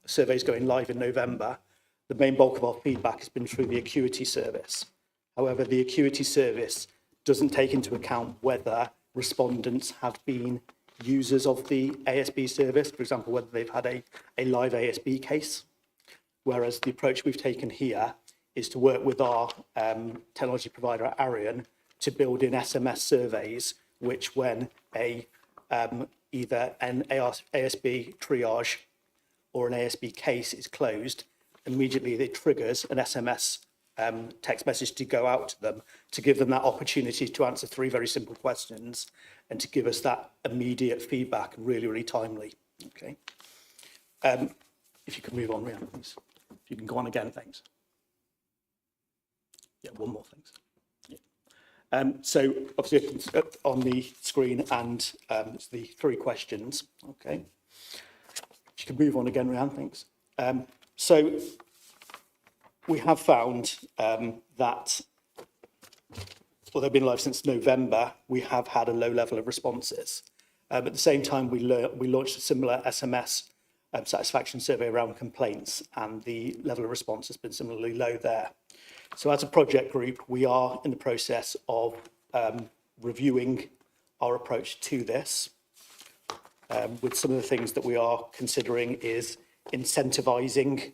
surveys going live in November, the main bulk of our feedback has been through the Acuity service. However, the Acuity service doesn't take into account whether respondents have been users of the ASB service, for example, whether they've had a live ASB case. Whereas the approach we've taken here is to work with our technology provider, Arian, to build in SMS surveys, which when either an ASB triage or an ASB case is closed, immediately it triggers an SMS text message to go out to them, to give them that opportunity to answer 3 very simple questions and to give us that immediate feedback, really, really timely. Okay. If you could move on, Rhian, please. If you can go on again, thanks. Yeah, one more, thanks. So obviously it's on the screen, and it's the 3 questions. Okay. You can move on again, Rhiannon, thanks. So we have found that, although they've been live since November, we have had a low level of responses. At the same time, we launched a similar SMS satisfaction survey around complaints, and the level of response has been similarly low there. So as a project group, we are in the process of reviewing our approach to this. With some of the things that we are considering is incentivising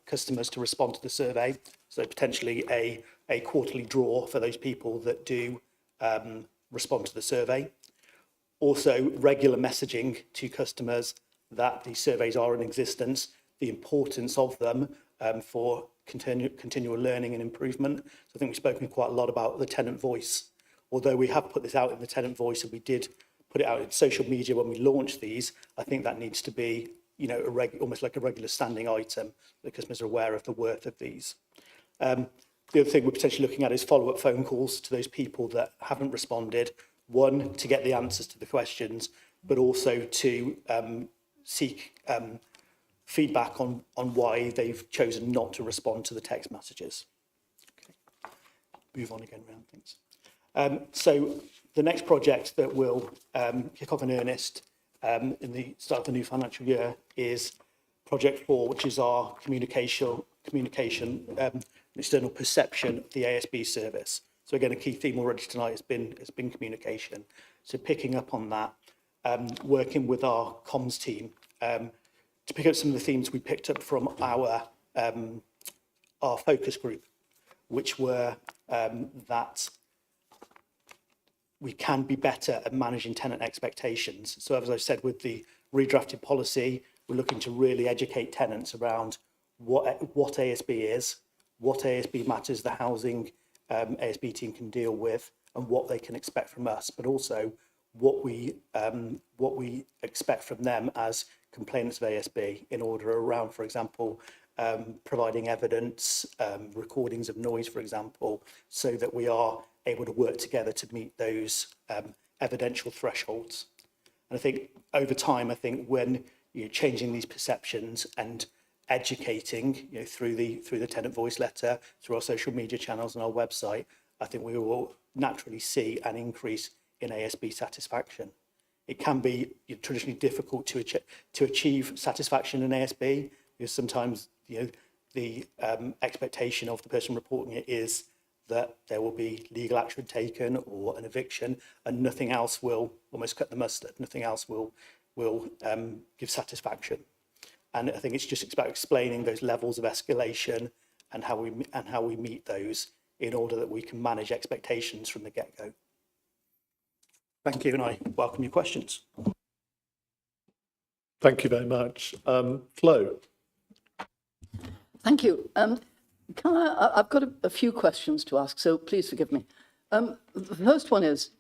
customers to respond to the survey. So potentially a quarterly draw for those people that do respond to the survey. Also, regular messaging to customers that these surveys are in existence, the importance of them for continual learning and improvement. So I think we've spoken quite a lot about the tenant voice. Although we have put this out in the tenant voice, and we did put it out in social media when we launched these, I think that needs to be, you know, almost like a regular standing item, that customers are aware of the worth of these. The other thing we're potentially looking at is follow-up phone calls to those people that haven't responded. One, to get the answers to the questions, but also to seek feedback on why they've chosen not to respond to the text messages. Okay. Move on again, round things. So the next project that will kick off in earnest in the start of the new financial year is Project 4, which is our communication external perception of the ASB service. So again, a key theme already tonight has been communication. So picking up on that, working with our comms team to pick up some of the themes we picked up from our focus group, which were that we can be better at managing tenant expectations. So as I said, with the redrafted policy, we're looking to really educate tenants around what ASB is, what ASB matters the housing ASB team can deal with, and what they can expect from us, but also what we expect from them as complainants of ASB in order around, for example, providing evidence, recordings of noise, for example, so that we are able to work together to meet those evidential thresholds. And I think over time, I think when you're changing these perceptions and educating, you know, through the tenant voice letter, through our social media channels and our website, I think we will naturally see an increase in ASB satisfaction. It can be traditionally difficult to achieve satisfaction in ASB, because sometimes, you know, the expectation of the person reporting it is that there will be legal action taken or an eviction, and nothing else will almost cut the mustard. Nothing else will give satisfaction. And I think it's just about explaining those levels of escalation and how we meet those in order that we can manage expectations from the get-go. Thank you, and I welcome your questions. Thank you very much. Flo. Thank you. I've got a few questions to ask, so please forgive me. The first one is,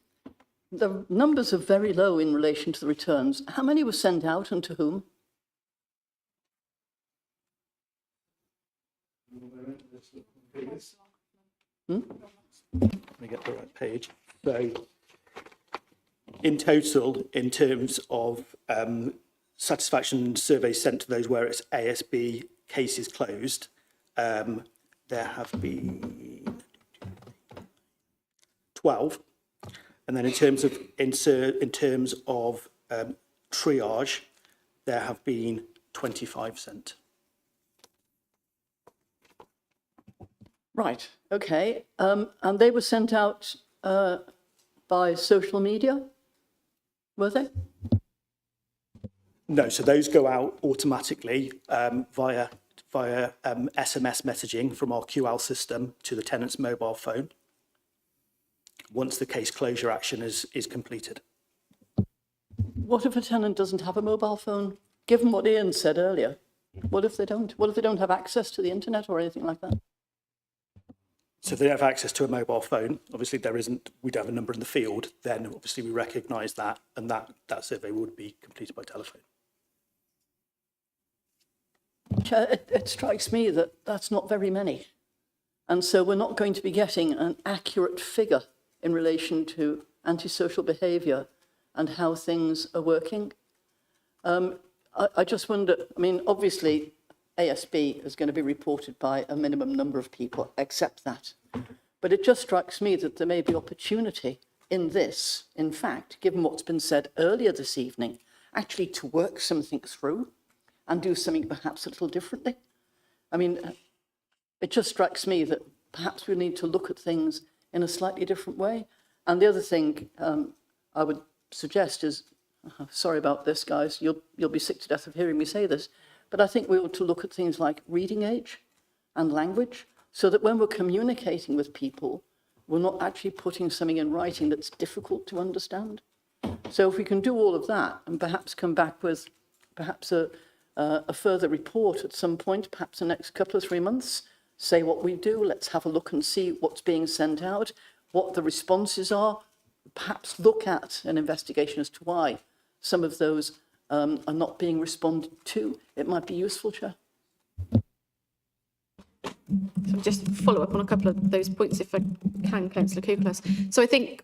the numbers are very low in relation to the returns. How many were sent out and to whom? Let me get the right page. So, in total, in terms of satisfaction surveys sent to those where it's ASB cases closed, there have been 12, and then in terms of triage, there have been 25 sent. Right. Okay. And they were sent out by social media, were they? No, so those go out automatically via SMS messaging from our QL system to the tenant's mobile phone once the case closure action is completed. What if a tenant doesn't have a mobile phone? Given what Ian said earlier, what if they don't? What if they don't have access to the internet or anything like that? So if they don't have access to a mobile phone, obviously we don't have a number in the field, then obviously we recognise that, and that survey would be completed by telephone. It strikes me that that's not very many. And so we're not going to be getting an accurate figure in relation to antisocial behaviour and how things are working. I just wonder, I mean, obviously ASB is going to be reported by a minimum number of people, accept that. But it just strikes me that there may be opportunity in this, in fact, given what's been said earlier this evening, actually to work something through and do something perhaps a little differently. I mean, it just strikes me that perhaps we need to look at things in a slightly different way. And the other thing I would suggest is, sorry about this, guys, you'll be sick to death of hearing me say this, but I think we ought to look at things like reading age and language, so that when we're communicating with people, we're not actually putting something in writing that's difficult to understand. So if we can do all of that and perhaps come back with perhaps a further report at some point, perhaps the next couple of 3 months, say what we do, let's have a look and see what's being sent out, what the responses are, perhaps look at an investigation as to why some of those are not being responded to. It might be useful, Chair. So just follow up on a couple of those points, if I can, Councillor Kukelas. So I think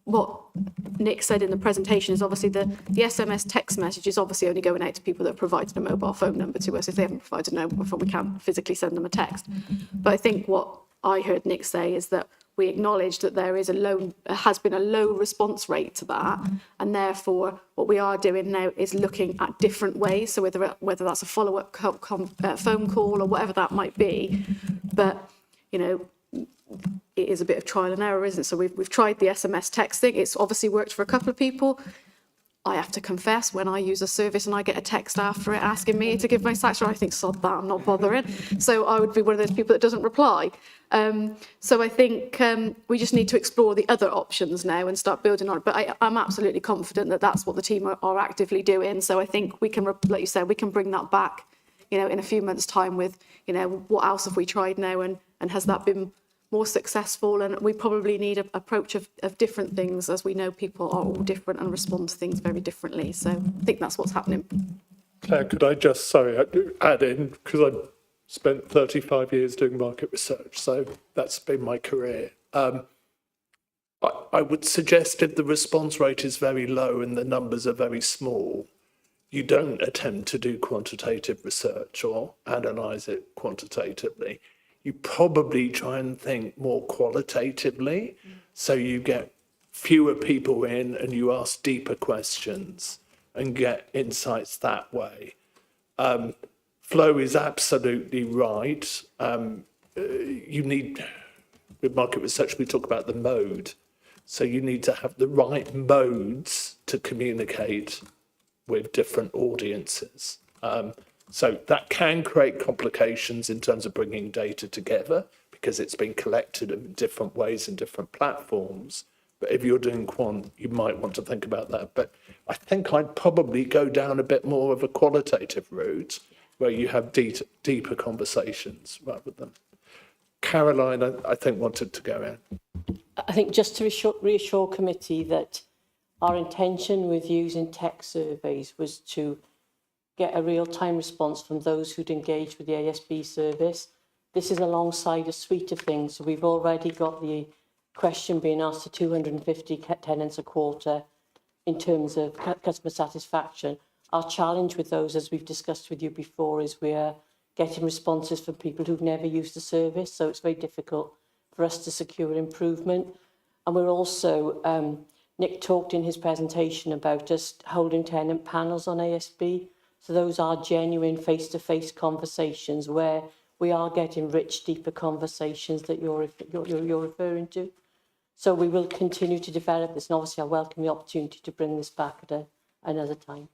what Nick said in the presentation is obviously the SMS text message is obviously only going out to people that have provided a mobile phone number to us. If they haven't provided a mobile phone, we can't physically send them a text. But I think what I heard Nick say is that we acknowledge that there is has been a low response rate to that, and therefore what we are doing now is looking at different ways. So whether that's a follow-up phone call or whatever that might be, but you know, it is a bit of trial and error, isn't it? So we've tried the SMS texting. It's obviously worked for a couple of people. I have to confess, when I use a service and I get a text after it asking me to give my satisfaction, I think, sod that, I'm not bothering. So I would be one of those people that doesn't reply. So I think we just need to explore the other options now and start building on it. But I'm absolutely confident that that's what the team are actively doing. So I think we can, like you said, we can bring that back, you know, in a few months' time with, you know, what else have we tried now, and has that been more successful? And we probably need an approach of different things, as we know people are all different and respond to things very differently. So I think that's what's happening. Claire, could I just, add in, because I've spent 35 years doing market research, so that's been my career. I would suggest if the response rate is very low and the numbers are very small, you don't attempt to do quantitative research or analyse it quantitatively. You probably try and think more qualitatively, so you get fewer people in and you ask deeper questions and get insights that way. Flo is absolutely right. You need, with market research, we talk about the mode. So you need to have the right modes to communicate with different audiences. So that can create complications in terms of bringing data together, because it's been collected in different ways in different platforms. But if you're doing quant, you might want to think about that. But I think I'd probably go down a bit more of a qualitative route where you have deeper conversations rather than. Caroline, I think, wanted to go in. I think just to reassure committee that our intention with using text surveys was to get a real-time response from those who'd engaged with the ASB service. This is alongside a suite of things. So we've already got the question being asked to 250 tenants a quarter in terms of customer satisfaction. Our challenge with those, as we've discussed with you before, is we're getting responses from people who've never used the service, so it's very difficult for us to secure improvement. And we're also, Nick talked in his presentation about us holding tenant panels on ASB. So those are genuine face-to-face conversations where we are getting rich, deeper conversations that you're referring to. So we will continue to develop this, and obviously I welcome the opportunity to bring this back at another time.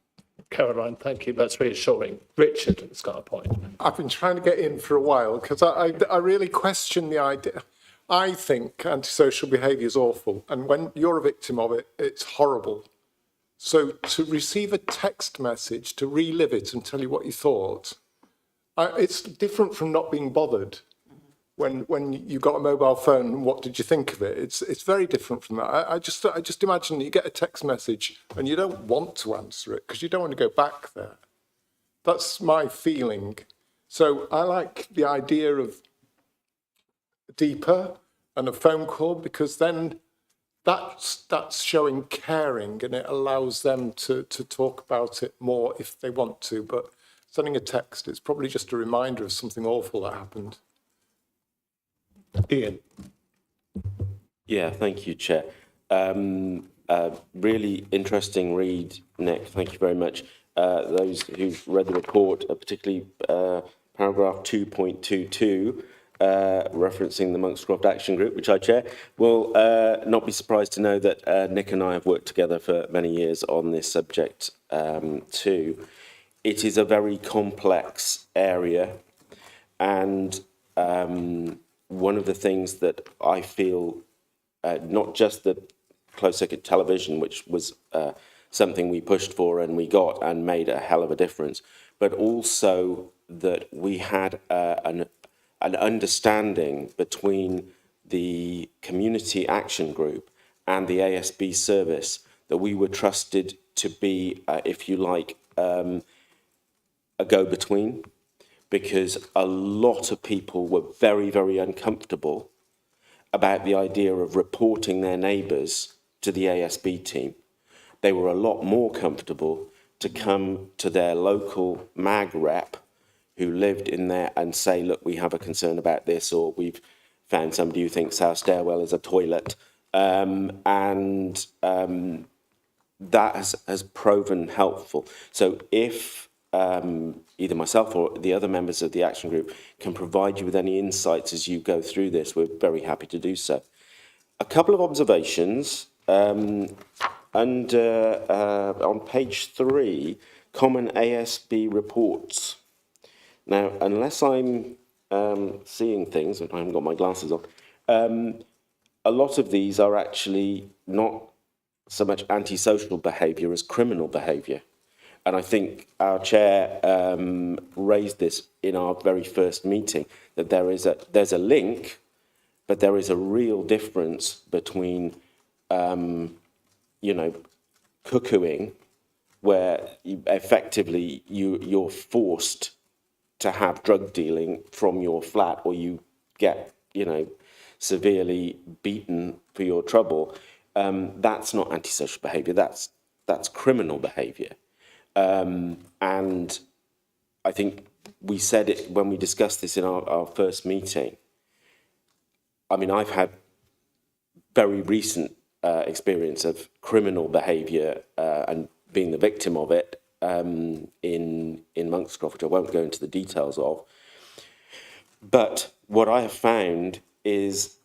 Caroline, thank you. That's reassuring. Richard has got a point. I've been trying to get in for a while because I really question the idea. I think antisocial behaviour is awful, and when you're a victim of it, it's horrible. So to receive a text message, to relive it and tell you what you thought, it's different from not being bothered. When you got a mobile phone, what did you think of it? It's very different from that. I just imagine you get a text message and you don't want to answer it because you don't want to go back there. That's my feeling. So I like the idea of deeper and a phone call, because then that's showing caring, and it allows them to talk about it more if they want to. But sending a text, it's probably just a reminder of something awful that happened. Ian. Yeah, thank you, Chair. Really interesting read, Nick. Thank you very much. Those who've read the report, particularly paragraph 2.22, referencing the Monkscroft Action Group, which I chair, will not be surprised to know that Nick and I have worked together for many years on this subject too. It is a very complex area, and one of the things that I feel, not just the closed circuit television, which was something we pushed for and we got and made a hell of a difference, but also that we had an understanding between the Community Action Group and the ASB service that we were trusted to be, if you like, a go-between, because a lot of people were very, very uncomfortable about the idea of reporting their neighbours to the ASB team. They were a lot more comfortable to come to their local MAG rep who lived in there and say, look, we have a concern about this, or we've found somebody who thinks our stairwell is a toilet. That has proven helpful. So if either myself or the other members of the Action Group can provide you with any insights as you go through this, we're very happy to do so. A couple of observations. On page 3, common ASB reports. Now, unless I'm seeing things, and I haven't got my glasses on, a lot of these are actually not so much antisocial behaviour as criminal behaviour. And I think our chair raised this in our very first meeting, that there's a link, but there is a real difference between, cuckooing, where effectively you're forced to have drug dealing from your flat, or you get, severely beaten for your trouble. That's not antisocial behaviour. That's criminal behaviour. And I think we said it when we discussed this in our first meeting. I mean, I've had very recent experience of criminal behaviour and being the victim of it in Monkscroft, which I won't go into the details of. But what I have found is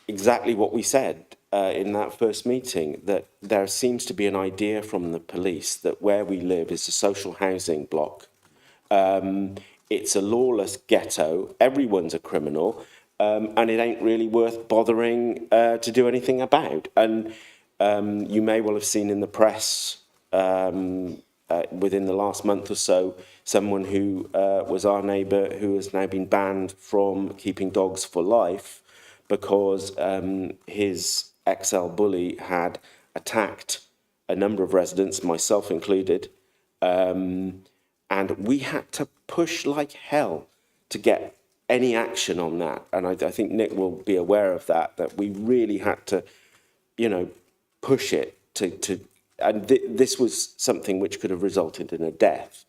exactly what we said in that first meeting, that there seems to be an idea from the police that where we live is a social housing block. It's a lawless ghetto, everyone's a criminal, and it ain't really worth bothering to do anything about. And you may well have seen in the press within the last month or so, someone who was our neighbour who has now been banned from keeping dogs for life because his XL bully had attacked a number of residents, myself included, and we had to push like hell to get any action on that. And I think Nick will be aware of that we really had to, push it to and this was something which could have resulted in a death.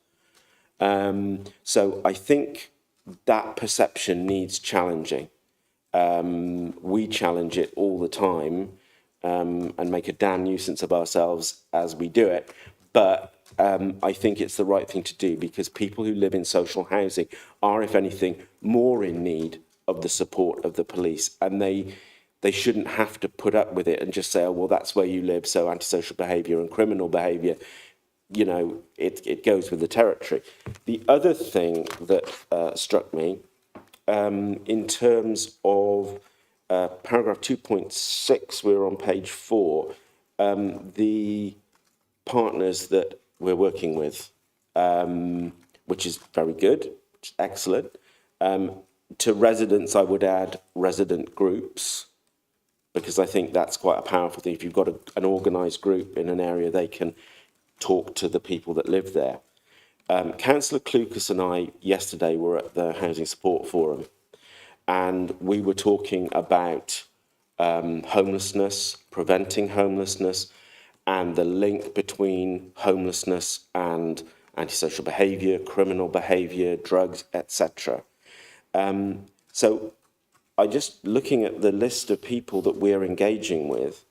So I think that perception needs challenging. We challenge it all the time and make a damn nuisance of ourselves as we do it. But I think it's the right thing to do, because people who live in social housing are, if anything, more in need of the support of the police, and they shouldn't have to put up with it and just say, oh, well, that's where you live, so antisocial behaviour and criminal behaviour, it goes with the territory. The other thing that struck me, in terms of paragraph 2.6, we're on page 4, the partners that we're working with, which is very good, which is excellent. To residents, I would add resident groups, because I think that's quite a powerful thing. If you've got an organised group in an area, they can talk to the people that live there. Councillor Clucas and I yesterday were at the Housing Support Forum, and we were talking about homelessness, preventing homelessness, and the link between homelessness and antisocial behaviour, criminal behaviour, drugs, etc. So I just, looking at the list of people that we're engaging with,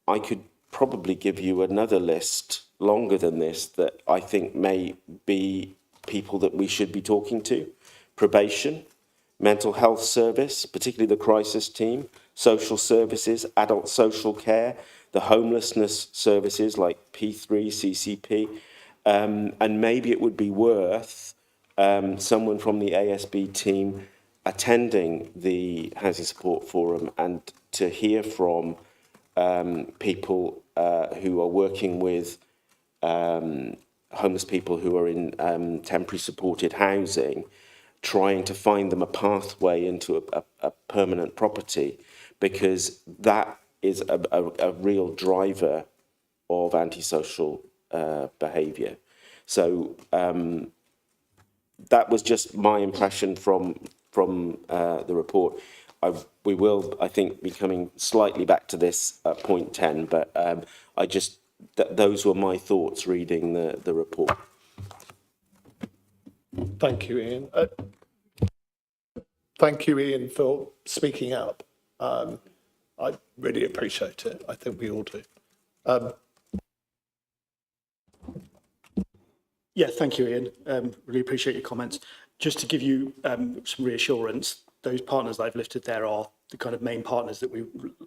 I could probably give you another list longer than this that I think may be people that we should be talking to. Probation, mental health service, particularly the crisis team, social services, adult social care, the homelessness services like P3, CCP, and maybe it would be worth someone from the ASB team attending the Housing Support Forum and to hear from people who are working with homeless people who are in temporary supported housing, trying to find them a pathway into a permanent property, because that is a real driver of antisocial behaviour. So that was just my impression from the report. We will, I think, be coming slightly back to this at point 10, but those were my thoughts reading the report. Thank you, Ian. Thank you, Ian, for speaking up. I really appreciate it. I think we all do. Yeah, thank you, Ian. Really appreciate your comments. Just to give you some reassurance, those partners that I've listed there are the kind of main partners that we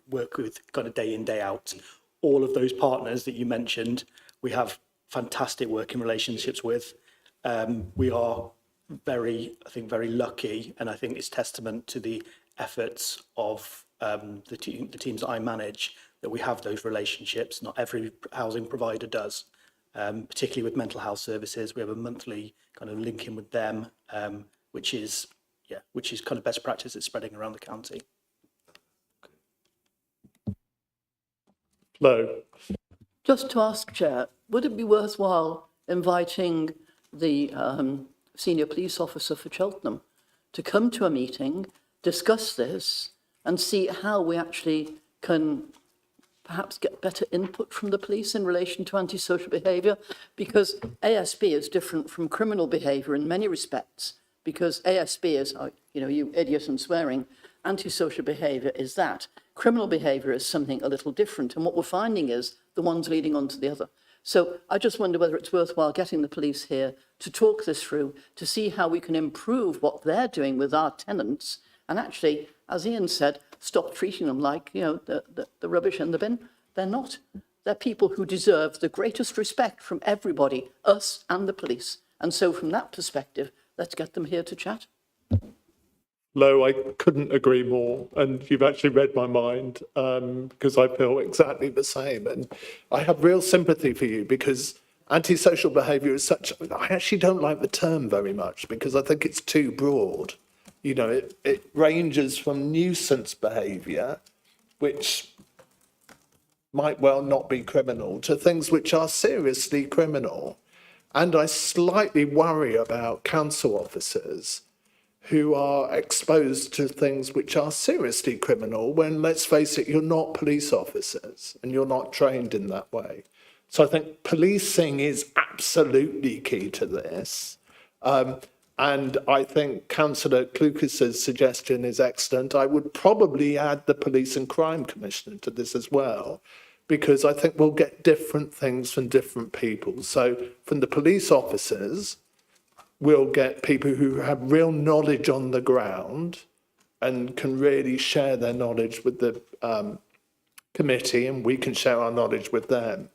work with kind of day in, day out. All of those partners that you mentioned, we have fantastic working relationships with. We are very lucky, and I think it's testament to the efforts of the teams that I manage that we have those relationships. Not every housing provider does. Particularly with mental health services, we have a monthly kind of link in with them, which is kind of best practice that's spreading around the county. Flo. Just to ask, Chair, would it be worthwhile inviting the senior police officer for Cheltenham to come to a meeting, discuss this, and see how we actually can perhaps get better input from the police in relation to antisocial behaviour? Because ASB is different from criminal behaviour in many respects, because ASB is, you idiot and swearing, antisocial behaviour is that. Criminal behaviour is something a little different, and what we're finding is the one's leading on to the other. So I just wonder whether it's worthwhile getting the police here to talk this through, to see how we can improve what they're doing with our tenants, and actually, as Ian said, stop treating them like, the rubbish in the bin. They're not. They're people who deserve the greatest respect from everybody, us and the police. And so from that perspective, let's get them here to chat. Lo, I couldn't agree more, and you've actually read my mind, because I feel exactly the same, and I have real sympathy for you, because antisocial behaviour is I actually don't like the term very much, because I think it's too broad. It ranges from nuisance behaviour, which might well not be criminal, to things which are seriously criminal. And I slightly worry about council officers who are exposed to things which are seriously criminal when, let's face it, you're not police officers and you're not trained in that way. So I think policing is absolutely key to this. And I think Councillor Clucas's suggestion is excellent. I would probably add the Police and Crime Commissioner to this as well, because I think we'll get different things from different people. So from the police officers, we'll get people who have real knowledge on the ground and can really share their knowledge with the committee, and we can share our knowledge with them.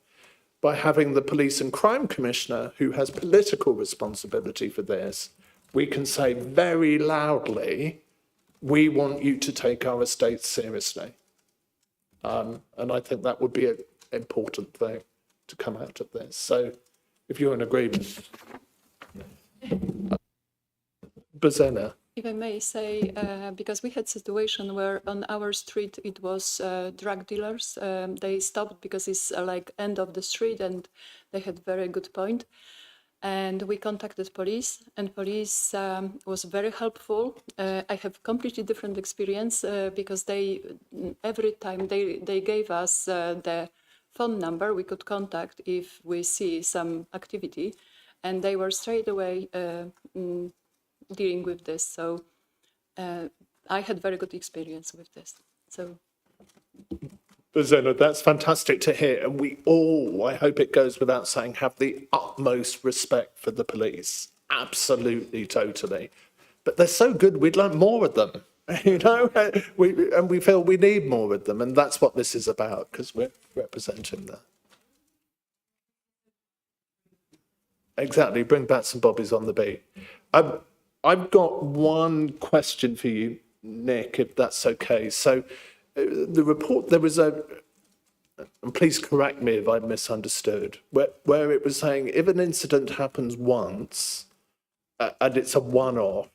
By having the Police and Crime Commissioner, who has political responsibility for this, we can say very loudly, we want you to take our estates seriously. And I think that would be an important thing to come out of this. So if you're in agreement. Bozena. If I may say, because we had situation where on our street it was drug dealers. They stopped because it's like end of the street, and they had very good point. And we contacted police, and police was very helpful. I have completely different experience because they every time they gave us the phone number we could contact if we see some activity, and they were straight away dealing with this. So I had very good experience with this. So. Zena, that's fantastic to hear. And we all, I hope it goes without saying, have the utmost respect for the police. Absolutely, totally. But they're so good, we'd like more of them. You know, we feel we need more of them. And that's what this is about, because we're representing that. Exactly, bring bats and bobbies on the beat. I've got one question for you, Nick, if that's okay. So, the report, there was and please correct me if I misunderstood, where it was saying if an incident happens once and it's a one-off,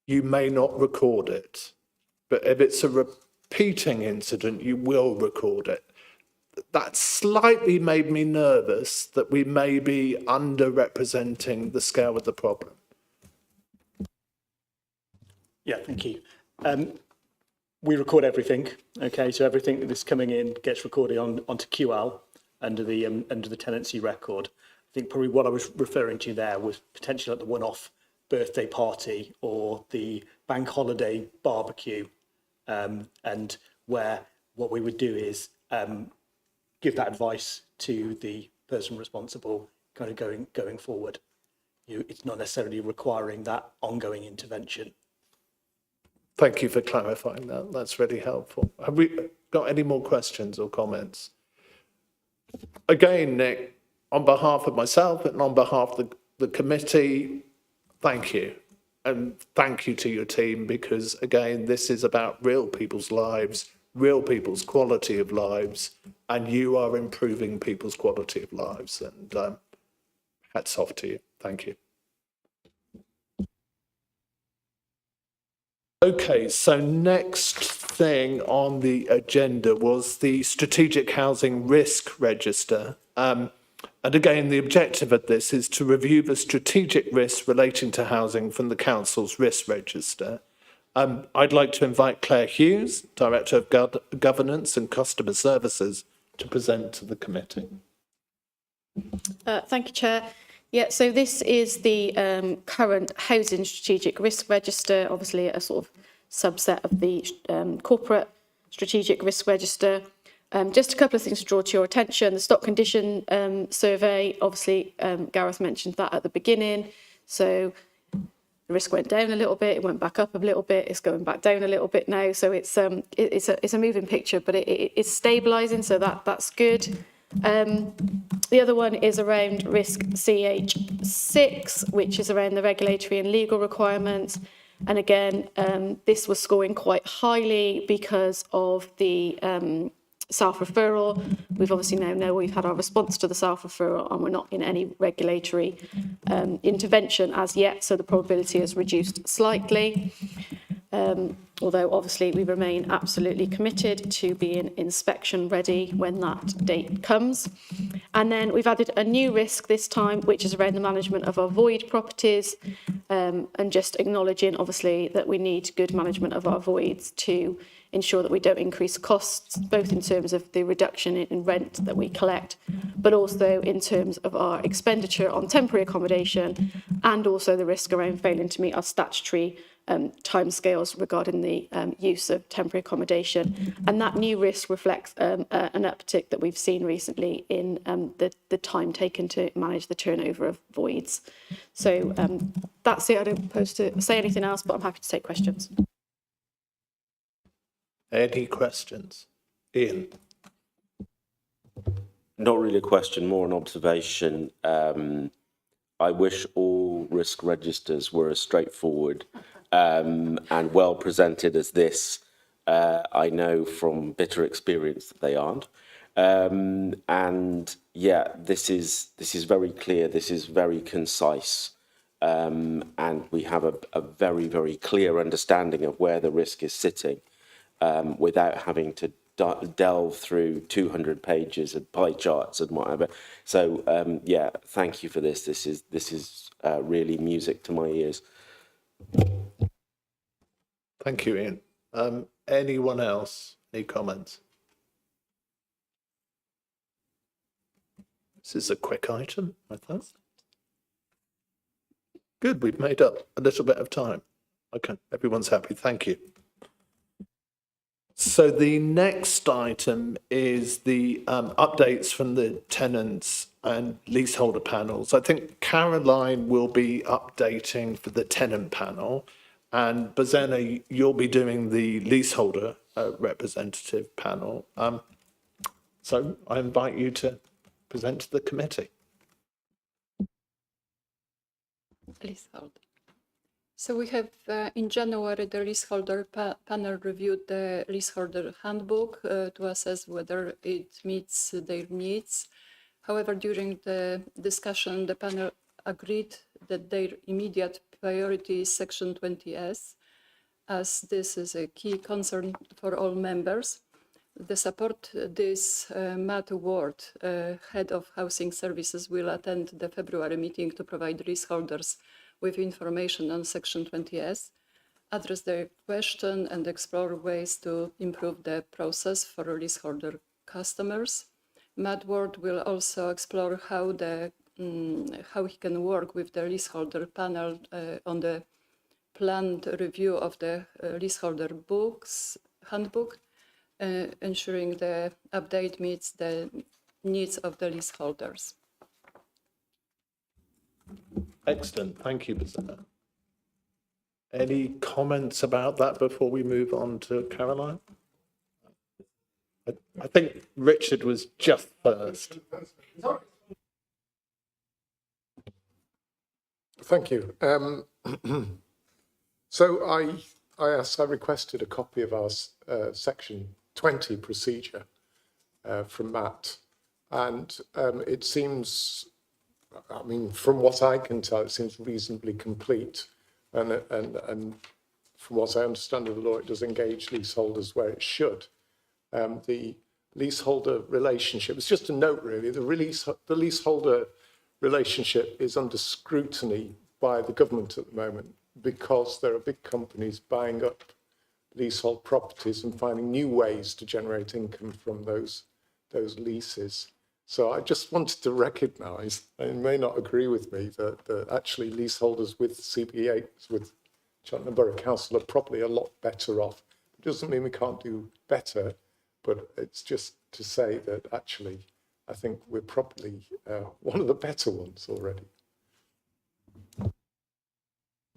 you may not record it. But if it's a repeating incident, you will record it. That slightly made me nervous that we may be underrepresenting the scale of the problem. Yeah, thank you. We record everything, okay? So everything that's coming in gets recorded onto QL under the tenancy record. I think probably what I was referring to there was potentially like the one-off birthday party or the bank holiday barbecue, and where what we would do is give that advice to the person responsible, kind of going forward. It's not necessarily requiring that ongoing intervention. Thank you for clarifying that. That's really helpful. Have we got any more questions or comments? Again, Nick, on behalf of myself and on behalf of the committee, thank you. And thank you to your team, because again, this is about real people's lives, real people's quality of lives, and you are improving people's quality of lives. And hats off to you. Thank you. Okay, so next thing on the agenda was the Strategic Housing Risk Register. And again, the objective of this is to review the strategic risks relating to housing from the Council's Risk Register. I'd like to invite Claire Hughes, Director of Governance and Customer Services, to present to the committee. Thank you, Chair. Yeah, so this is the current Housing Strategic Risk Register, obviously a sort of subset of the Corporate Strategic Risk Register. Just a couple of things to draw to your attention. The stock condition survey, obviously Gareth mentioned that at the beginning. So the risk went down a little bit, it went back up a little bit, it's going back down a little bit now. So it's a moving picture, but it's stabilising, so that's good. The other one is around risk CH6, which is around the regulatory and legal requirements. And again, this was scoring quite highly because of the self-referral. We've obviously now know we've had our response to the self-referral and we're not in any regulatory intervention as yet, so the probability has reduced slightly. Although obviously we remain absolutely committed to being inspection ready when that date comes. And then we've added a new risk this time, which is around the management of our void properties, and just acknowledging obviously that we need good management of our voids to ensure that we don't increase costs, both in terms of the reduction in rent that we collect, but also in terms of our expenditure on temporary accommodation, and also the risk around failing to meet our statutory timescales regarding the use of temporary accommodation. And that new risk reflects an uptick that we've seen recently in the time taken to manage the turnover of voids. So that's it. I don't propose to say anything else, but I'm happy to take questions. Any questions? Ian? Not really a question, more an observation. I wish all risk registers were as straightforward and well presented as this. I know from bitter experience that they aren't. And yeah, this is very clear. This is very concise. And we have a very, very clear understanding of where the risk is sitting without having to delve through 200 pages of pie charts and whatever. So yeah, thank you for this. This is really music to my ears. Thank you, Ian. Anyone else? Any comments? This is a quick item, I thought. Good, we've made up a little bit of time. Okay, everyone's happy, thank you. So the next item is the updates from the tenants and leaseholder panels. I think Caroline will be updating for the tenant panel, and Bozena, you'll be doing the leaseholder representative panel. So I invite you to present to the committee. Leasehold. So we have in January the leaseholder panel reviewed the leaseholder handbook to assess whether it meets their needs. However, during the discussion, the panel agreed that their immediate priority is Section 20S, as this is a key concern for all members. To support this, Matt Ward, Head of Housing Services, will attend the February meeting to provide leaseholders with information on Section 20S, address their question and explore ways to improve the process for leaseholder customers. Matt Ward will also explore how he can work with the leaseholder panel on the planned review of the leaseholder handbook, ensuring the update meets the needs of the leaseholders. Excellent, thank you, Bozena. Any comments about that before we move on to Caroline? I think Richard was just first. Thank you. So I requested a copy of our Section 20 procedure from Matt, and it seems, I mean, from what I can tell, it seems reasonably complete, and from what I understand of the law, it does engage leaseholders where it should. The leaseholder relationship, it's just a note really, the leaseholder relationship is under scrutiny by the government at the moment because there are big companies buying up leasehold properties and finding new ways to generate income from those leases. So I just wanted to recognise, and you may not agree with me, that actually leaseholders with CPAs, with Cheltenham Borough Council, are probably a lot better off. It doesn't mean we can't do better, but it's just to say that actually I think we're probably one of the better ones already.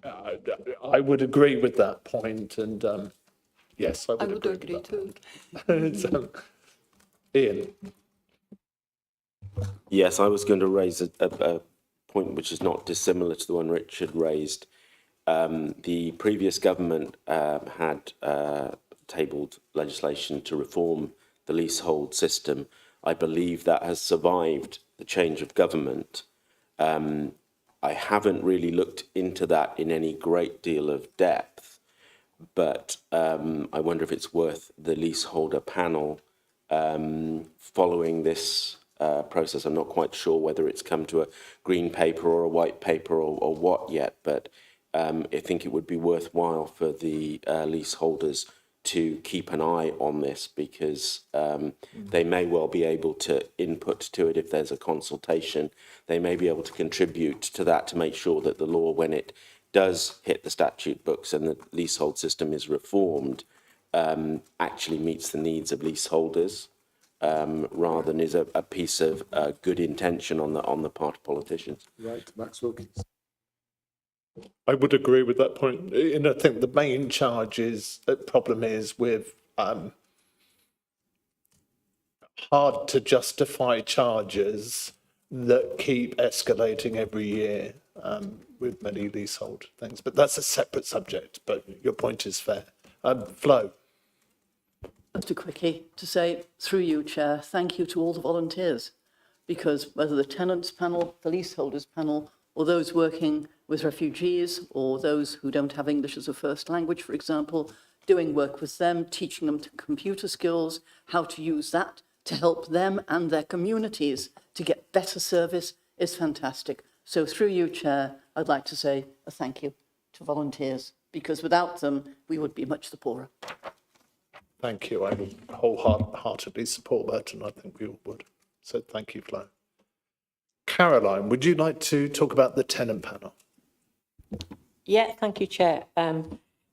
I would agree with that point, and yes, I would agree with too. So, Ian. Yes, I was going to raise a point which is not dissimilar to the one Richard raised. The previous government had tabled legislation to reform the leasehold system. I believe that has survived the change of government. I haven't really looked into that in any great deal of depth, but I wonder if it's worth the leaseholder panel following this process. I'm not quite sure whether it's come to a green paper or a white paper or what yet, but I think it would be worthwhile for the leaseholders to keep an eye on this, because they may well be able to input to it if there's a consultation. They may be able to contribute to that to make sure that the law, when it does hit the statute books and the leasehold system is reformed, actually meets the needs of leaseholders, rather than is a piece of good intention on the part of politicians. Right, Max Wilkins. I would agree with that point. And I think the main problem is with hard to justify charges that keep escalating every year with many leasehold things. But that's a separate subject, but your point is fair. Flo. Just a quickie to say, through you, Chair, thank you to all the volunteers, because whether the tenants panel, the leaseholders panel, or those working with refugees, or those who don't have English as a first language, for example, doing work with them, teaching them computer skills, how to use that to help them and their communities to get better service is fantastic. So through you, Chair, I'd like to say a thank you to volunteers, because without them, we would be much the poorer. Thank you. I would wholeheartedly support that, and I think we all would. So thank you, Flo. Caroline, would you like to talk about the tenant panel? Yeah, thank you, Chair.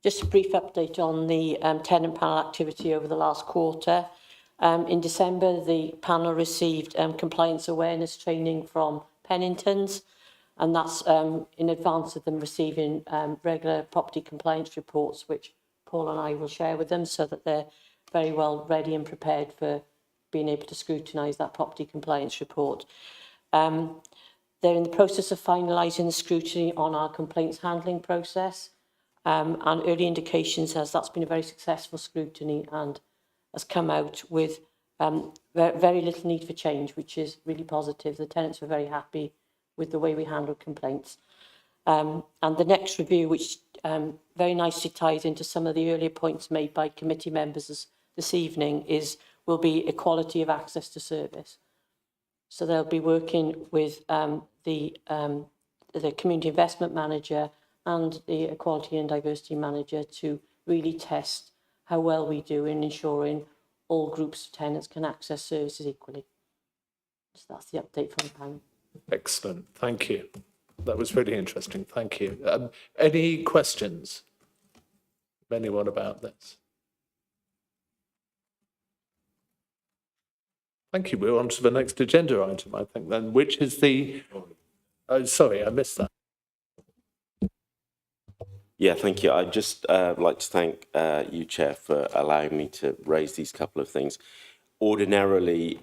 Just a brief update on the tenant panel activity over the last quarter. In December, the panel received compliance awareness training from Penningtons, and that's in advance of them receiving regular property compliance reports, which Paul and I will share with them so that they're very well ready and prepared for being able to scrutinise that property compliance report. They're in the process of finalising the scrutiny on our complaints handling process, and early indications has that's been a very successful scrutiny and has come out with very little need for change, which is really positive. The tenants were very happy with the way we handled complaints. And the next review, which very nicely ties into some of the earlier points made by committee members this evening, will be equality of access to service. So they'll be working with the community investment manager and the equality and diversity manager to really test how well we do in ensuring all groups of tenants can access services equally. So that's the update from the panel. Excellent. Thank you. That was really interesting. Thank you. Any questions from anyone about this? Thank you. We're on to the next agenda item, I think, then, which is the... Oh, sorry, I missed that. Yeah, thank you. I'd just like to thank you, Chair, for allowing me to raise these couple of things. Ordinarily,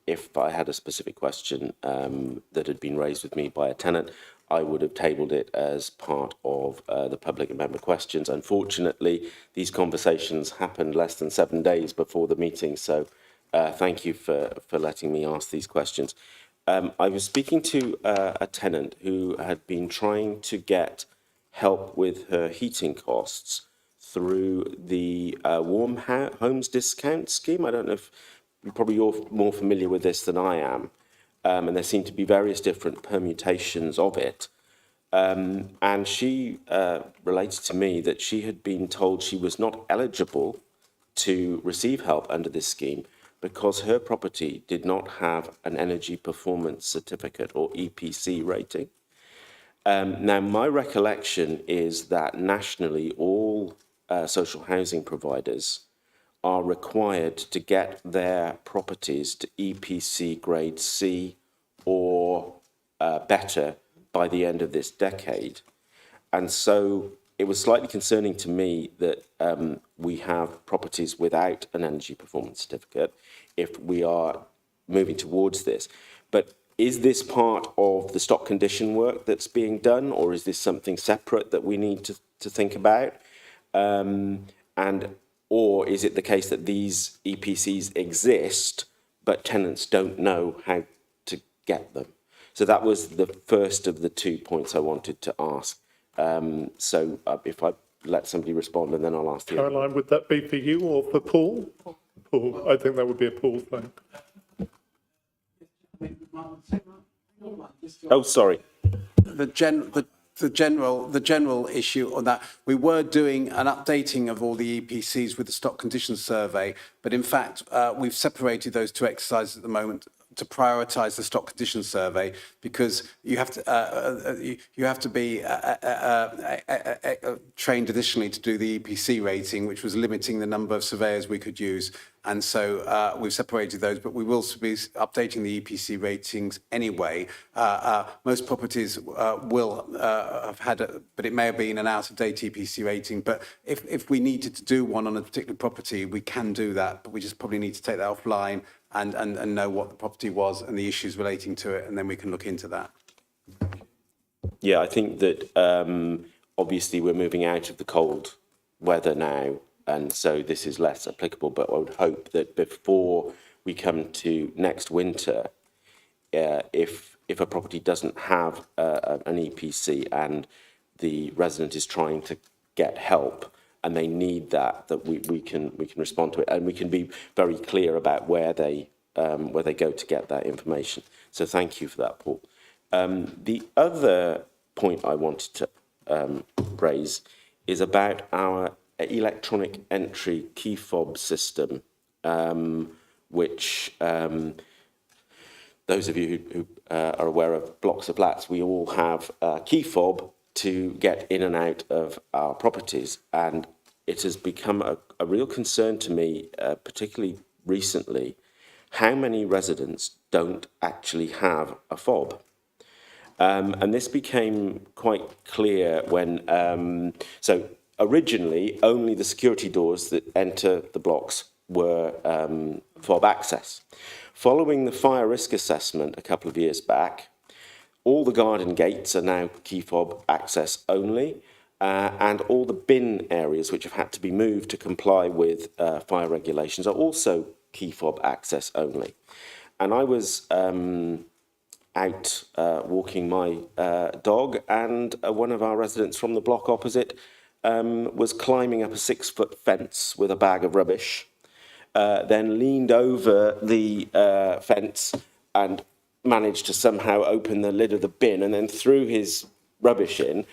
if I had a specific question that had been raised with me by a tenant, I would have tabled it as part of the public and member questions. Unfortunately, these conversations happened less than 7 days before the meeting, so thank you for letting me ask these questions. I was speaking to a tenant who had been trying to get help with her heating costs through the Warm Homes Discount Scheme. I don't know if you're more familiar with this than I am, and there seem to be various different permutations of it. And she related to me that she had been told she was not eligible to receive help under this scheme because her property did not have an Energy Performance Certificate or EPC rating. Now, my recollection is that nationally all social housing providers are required to get their properties to EPC grade C or better by the end of this decade. And so it was slightly concerning to me that we have properties without an Energy Performance Certificate if we are moving towards this. But is this part of the stock condition work that's being done, or is this something separate that we need to think about? Or is it the case that these EPCs exist, but tenants don't know how to get them? So that was the first of the 2 points I wanted to ask. So if I let somebody respond, and then I'll ask the other. Caroline, would that be for you or for Paul? Paul, I think that would be a Paul thing. Oh, sorry. The general issue on that, we were doing an updating of all the EPCs with the stock conditions survey, but in fact, we've separated those two exercises at the moment to prioritise the stock conditions survey, because you have to be trained additionally to do the EPC rating, which was limiting the number of surveyors we could use. And so we've separated those, but we will be updating the EPC ratings anyway. Most properties will have had, but it may have been an out-of-date EPC rating. But if we needed to do one on a particular property, we can do that, but we just probably need to take that offline and know what the property was and the issues relating to it, and then we can look into that. Yeah, I think that obviously we're moving out of the cold weather now, and so this is less applicable, but I would hope that before we come to next winter, if a property doesn't have an EPC and the resident is trying to get help, and they need that we can respond to it, and we can be very clear about where they go to get that information. So thank you for that, Paul. The other point I wanted to raise is about our electronic entry key fob system, which those of you who are aware of blocks of flats, we all have a key fob to get in and out of our properties. And it has become a real concern to me, particularly recently, how many residents don't actually have a fob. And this became quite clear when, so originally only the security doors that enter the blocks were fob access. Following the fire risk assessment a couple of years back, all the garden gates are now key fob access only, and all the bin areas which have had to be moved to comply with fire regulations are also key fob access only. And I was out walking my dog, and one of our residents from the block opposite was climbing up a 6-foot fence with a bag of rubbish, then leaned over the fence and managed to somehow open the lid of the bin and then threw his rubbish in,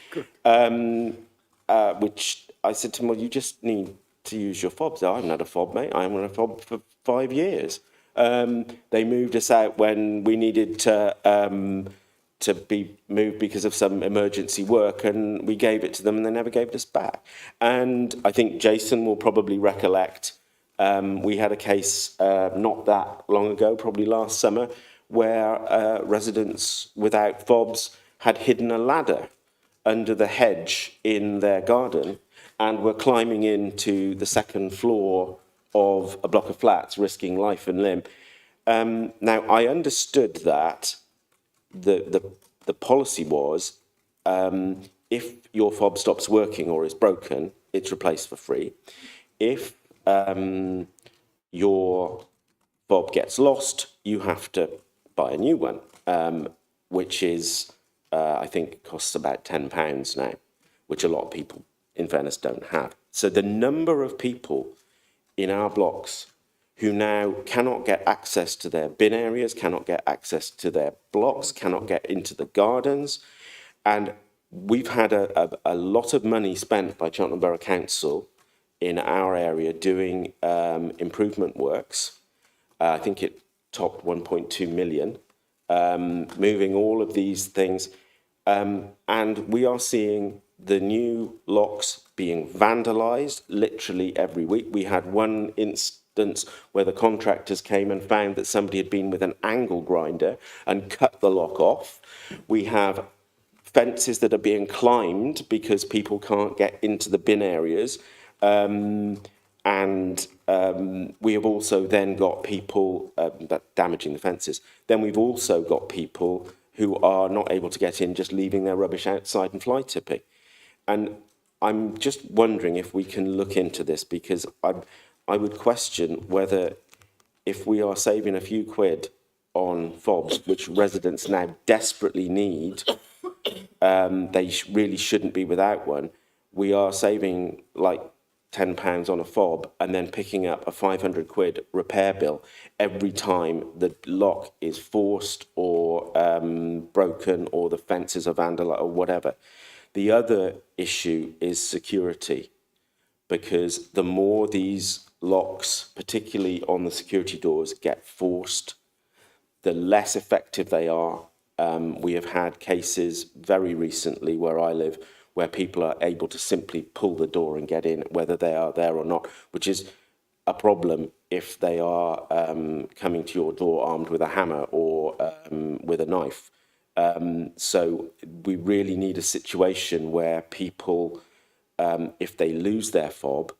which I said to him, well, you just need to use your fobs. I haven't had a fob, mate. I haven't had a fob for 5 years. They moved us out when we needed to be moved because of some emergency work, and we gave it to them and they never gave it us back. And I think Jason will probably recollect, we had a case not that long ago, probably last summer, where residents without fobs had hidden a ladder under the hedge in their garden and were climbing into the second floor of a block of flats, risking life and limb. Now, I understood that the policy was, if your fob stops working or is broken, it's replaced for free. If your fob gets lost, you have to buy a new one, which is, I think, costs about £10 now, which a lot of people, in fairness, don't have. So the number of people in our blocks who now cannot get access to their bin areas, cannot get access to their blocks, cannot get into the gardens. And we've had a lot of money spent by Cheltenham Borough Council in our area doing improvement works. I think it topped 1.2 million, moving all of these things. And we are seeing the new locks being vandalised literally every week. We had one instance where the contractors came and found that somebody had been with an angle grinder and cut the lock off. We have fences that are being climbed because people can't get into the bin areas. We have also then got people damaging the fences. Then we've also got people who are not able to get in, just leaving their rubbish outside and fly tipping. And I'm just wondering if we can look into this, because I would question whether, if we are saving a few quid on fobs, which residents now desperately need, they really shouldn't be without one. We are saving like £10 on a fob and then picking up a 500 quid repair bill every time the lock is forced or broken or the fences are vandalized or whatever. The other issue is security, because the more these locks, particularly on the security doors, get forced, the less effective they are. We have had cases very recently where I live where people are able to simply pull the door and get in, whether they are there or not, which is a problem if they are coming to your door armed with a hammer or with a knife. So we really need a situation where people, if they lose their fob,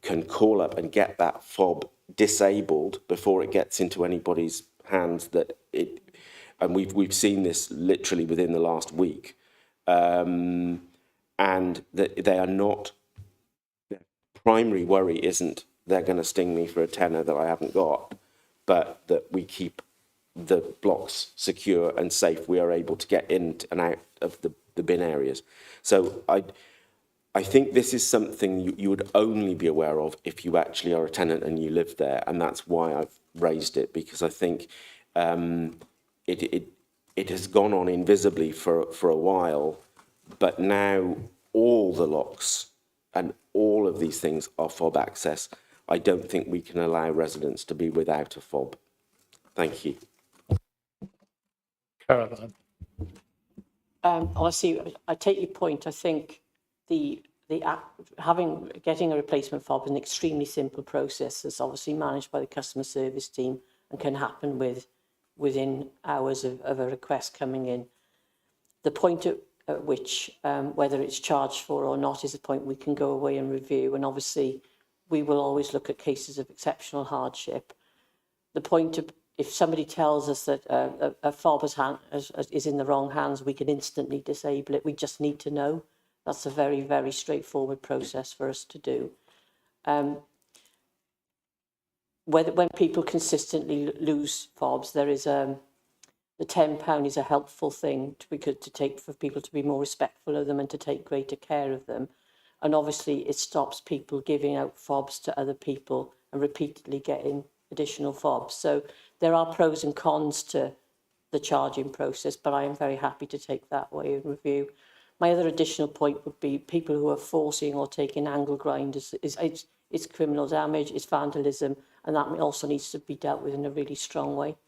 can call up and get that fob disabled before it gets into anybody's hands. And we've seen this literally within the last week. And that they are not, their primary worry isn't they're going to sting me for a tenner that I haven't got, but that we keep the blocks secure and safe. We are able to get in and out of the bin areas. So I think this is something you would only be aware of if you actually are a tenant and you live there, and that's why I've raised it, because I think it has gone on invisibly for a while, but now all the locks and all of these things are fob access. I don't think we can allow residents to be without a fob. Thank you. Caroline. Obviously, I take your point. I think getting a replacement fob is an extremely simple process that's obviously managed by the customer service team and can happen within hours of a request coming in. The point at which whether it's charged for or not is a point we can go away and review, and obviously we will always look at cases of exceptional hardship. The point of, if somebody tells us that a fob is in the wrong hands, we can instantly disable it. We just need to know. That's a very, very straightforward process for us to do. When people consistently lose fobs, there is the £10 is a helpful thing to take for people to be more respectful of them and to take greater care of them. And obviously it stops people giving out fobs to other people and repeatedly getting additional fobs. So there are pros and cons to the charging process, but I am very happy to take that way of review. My other additional point would be people who are forcing or taking angle grinders. It's criminal damage, it's vandalism, and that also needs to be dealt with in a really strong way.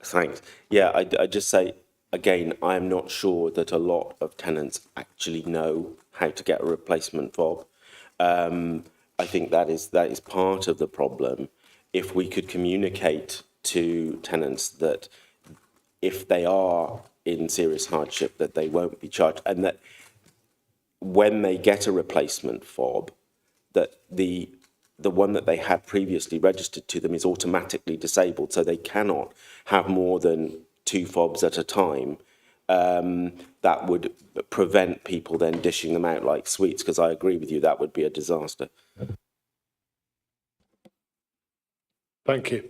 Thanks. Yeah, I just say, again, I am not sure that a lot of tenants actually know how to get a replacement fob. I think that is part of the problem. If we could communicate to tenants that if they are in serious hardship, that they won't be charged, and that when they get a replacement fob, that the one that they had previously registered to them is automatically disabled, so they cannot have more than 2 fobs at a time. That would prevent people then dishing them out like sweets, because I agree with you, that would be a disaster. Thank you.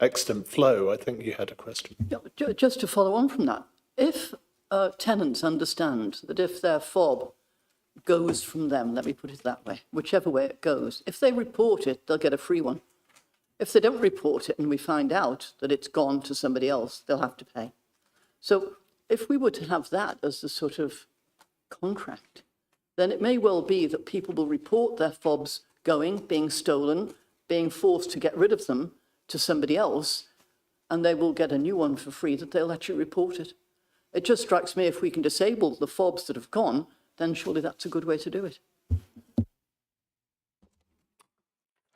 Excellent. Flo, I think you had a question. Yeah, just to follow on from that, if tenants understand that if their fob goes from them, let me put it that way, whichever way it goes, if they report it, they'll get a free one. If they don't report it and we find out that it's gone to somebody else, they'll have to pay. So if we were to have that as the sort of contract, then it may well be that people will report their fobs going, being stolen, being forced to get rid of them to somebody else, and they will get a new one for free that they'll actually report it. It just strikes me if we can disable the fobs that have gone, then surely that's a good way to do it.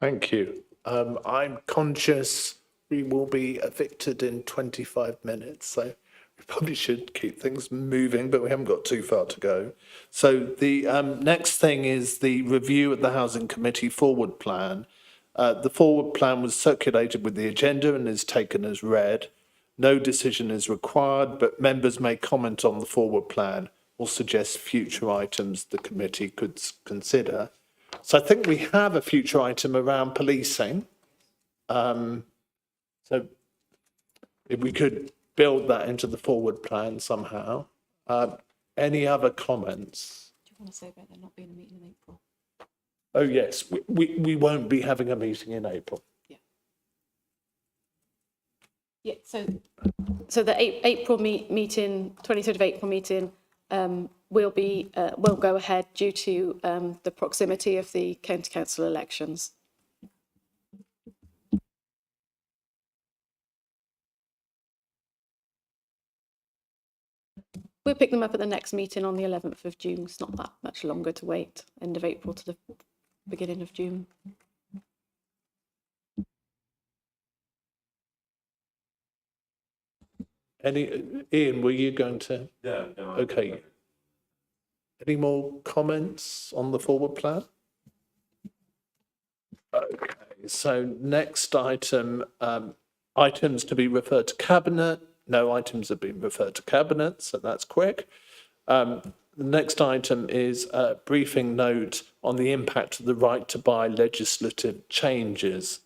Thank you. I'm conscious we will be evicted in 25 minutes, so we probably should keep things moving, but we haven't got too far to go. So the next thing is the review of the Housing Committee forward plan. The forward plan was circulated with the agenda and is taken as read. No decision is required, but members may comment on the forward plan or suggest future items the committee could consider. So I think we have a future item around policing. So if we could build that into the forward plan somehow. Any other comments? Do you want to say about there not being a meeting in April? Oh, yes, we won't be having a meeting in April. Yeah, so the April meeting, 23rd of April meeting, will go ahead due to the proximity of the county council elections. We'll pick them up at the next meeting on the 11th of June. It's not that much longer to wait, end of April to the beginning of June. Ian, were you going to? No. Okay. Any more comments on the forward plan? Okay, so next item, items to be referred to cabinet. No items have been referred to cabinet, so that's quick. The next item is a briefing note on the impact of the right to buy legislative changes.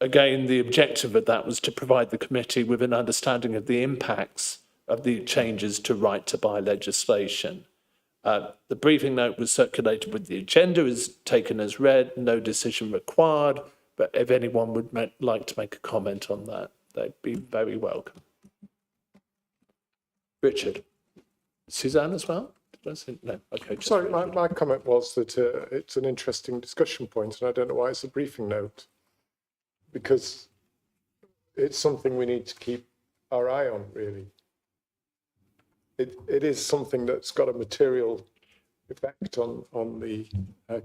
again, the objective of that was to provide the committee with an understanding of the impacts of the changes to right to buy legislation. The briefing note was circulated with the agenda, is taken as read, no decision required, but if anyone would like to make a comment on that, they'd be very welcome. Richard. Suzanne as well? Did I say no? Okay. Sorry, my comment was that it's an interesting discussion point, and I don't know why it's a briefing note, because it's something we need to keep our eye on, really. It is something that's got a material effect on the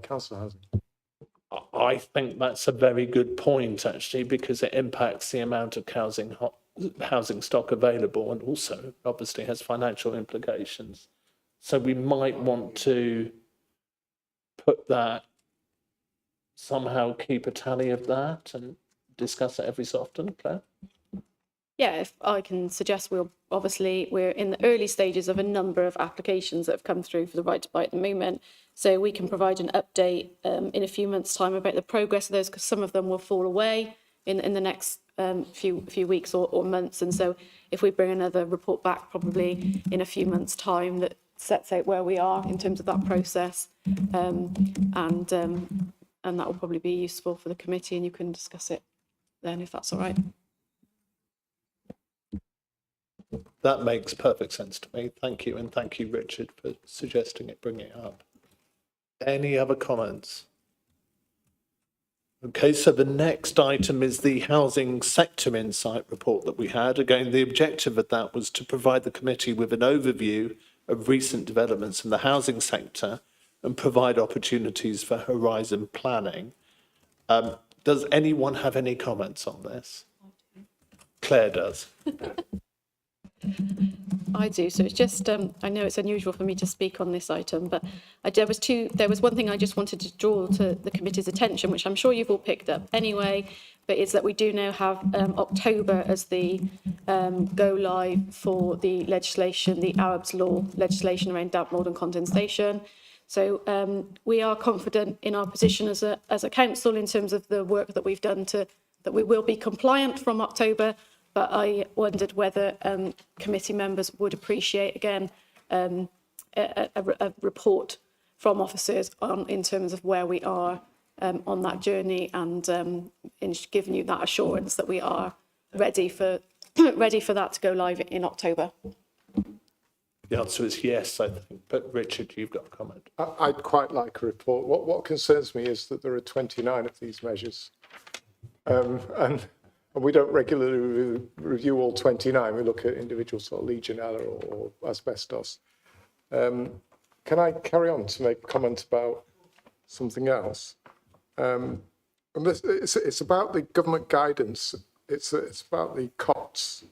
council housing. I think that's a very good point, actually, because it impacts the amount of housing stock available, and also obviously has financial implications. So we might want to put that, somehow keep a tally of that and discuss it every so often, Claire? Yeah, if I can suggest, we're in the early stages of a number of applications that have come through for the right to buy at the moment. So we can provide an update in a few months' time about the progress of those, because some of them will fall away in the next few weeks or months. And so if we bring another report back probably in a few months' time that sets out where we are in terms of that process, and that will probably be useful for the committee, and you can discuss it then, if that's all right. That makes perfect sense to me. Thank you. And thank you, Richard, for suggesting it, bringing it up. Any other comments? Okay, so the next item is the Housing Sector Insight report that we had. Again, the objective of that was to provide the committee with an overview of recent developments in the housing sector and provide opportunities for horizon planning. Does anyone have any comments on this? Claire does. I do. So it's just, I know it's unusual for me to speak on this item, but there was one thing I just wanted to draw to the committee's attention, which I'm sure you've all picked up anyway, but it's that we do now have October as the go live for the legislation, the Arabs Law legislation around damp, mould and condensation. So we are confident in our position as a council in terms of the work that we've done that we will be compliant from October. But I wondered whether committee members would appreciate, again, a report from officers in terms of where we are on that journey, and in giving you that assurance that we are ready for that to go live in October. The answer is yes, I think. But Richard, you've got a comment. I'd quite like a report. What concerns me is that there are 29 of these measures. And we don't regularly review all 29. We look at individuals, sort of Legionella or asbestos. Can I carry on to make a comment about something else? And it's about the government guidance. It's about the costs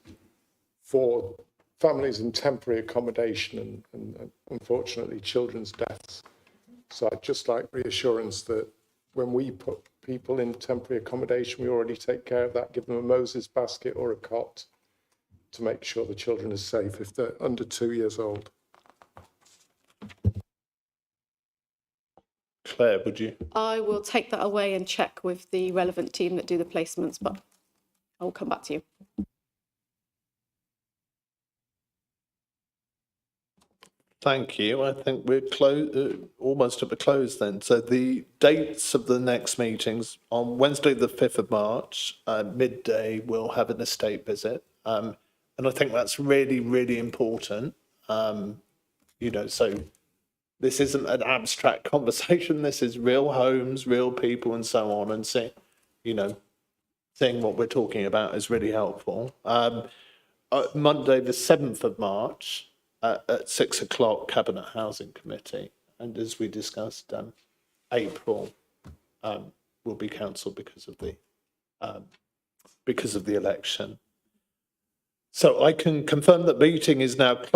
for families in temporary accommodation and unfortunately children's deaths. So I'd just like reassurance that when we put people in temporary accommodation, we already take care of that, give them a Moses basket or a cot to make sure the children are safe if they're under 2 years old. Claire, would you? I will take that away and check with the relevant team that do the placements, but I will come back to you. Thank you. I think we're almost at the close then. So the dates of the next meetings: on Wednesday, the 5th of March, midday, we'll have an estate visit. And I think that's really, really important. So this isn't an abstract conversation. This is real homes, real people and so on. And seeing what we're talking about is really helpful. Monday, the 7th of March, at 6 o'clock, Cabinet Housing Committee. And as we discussed, April will be cancelled because of the election. So I can confirm that meeting is now closed.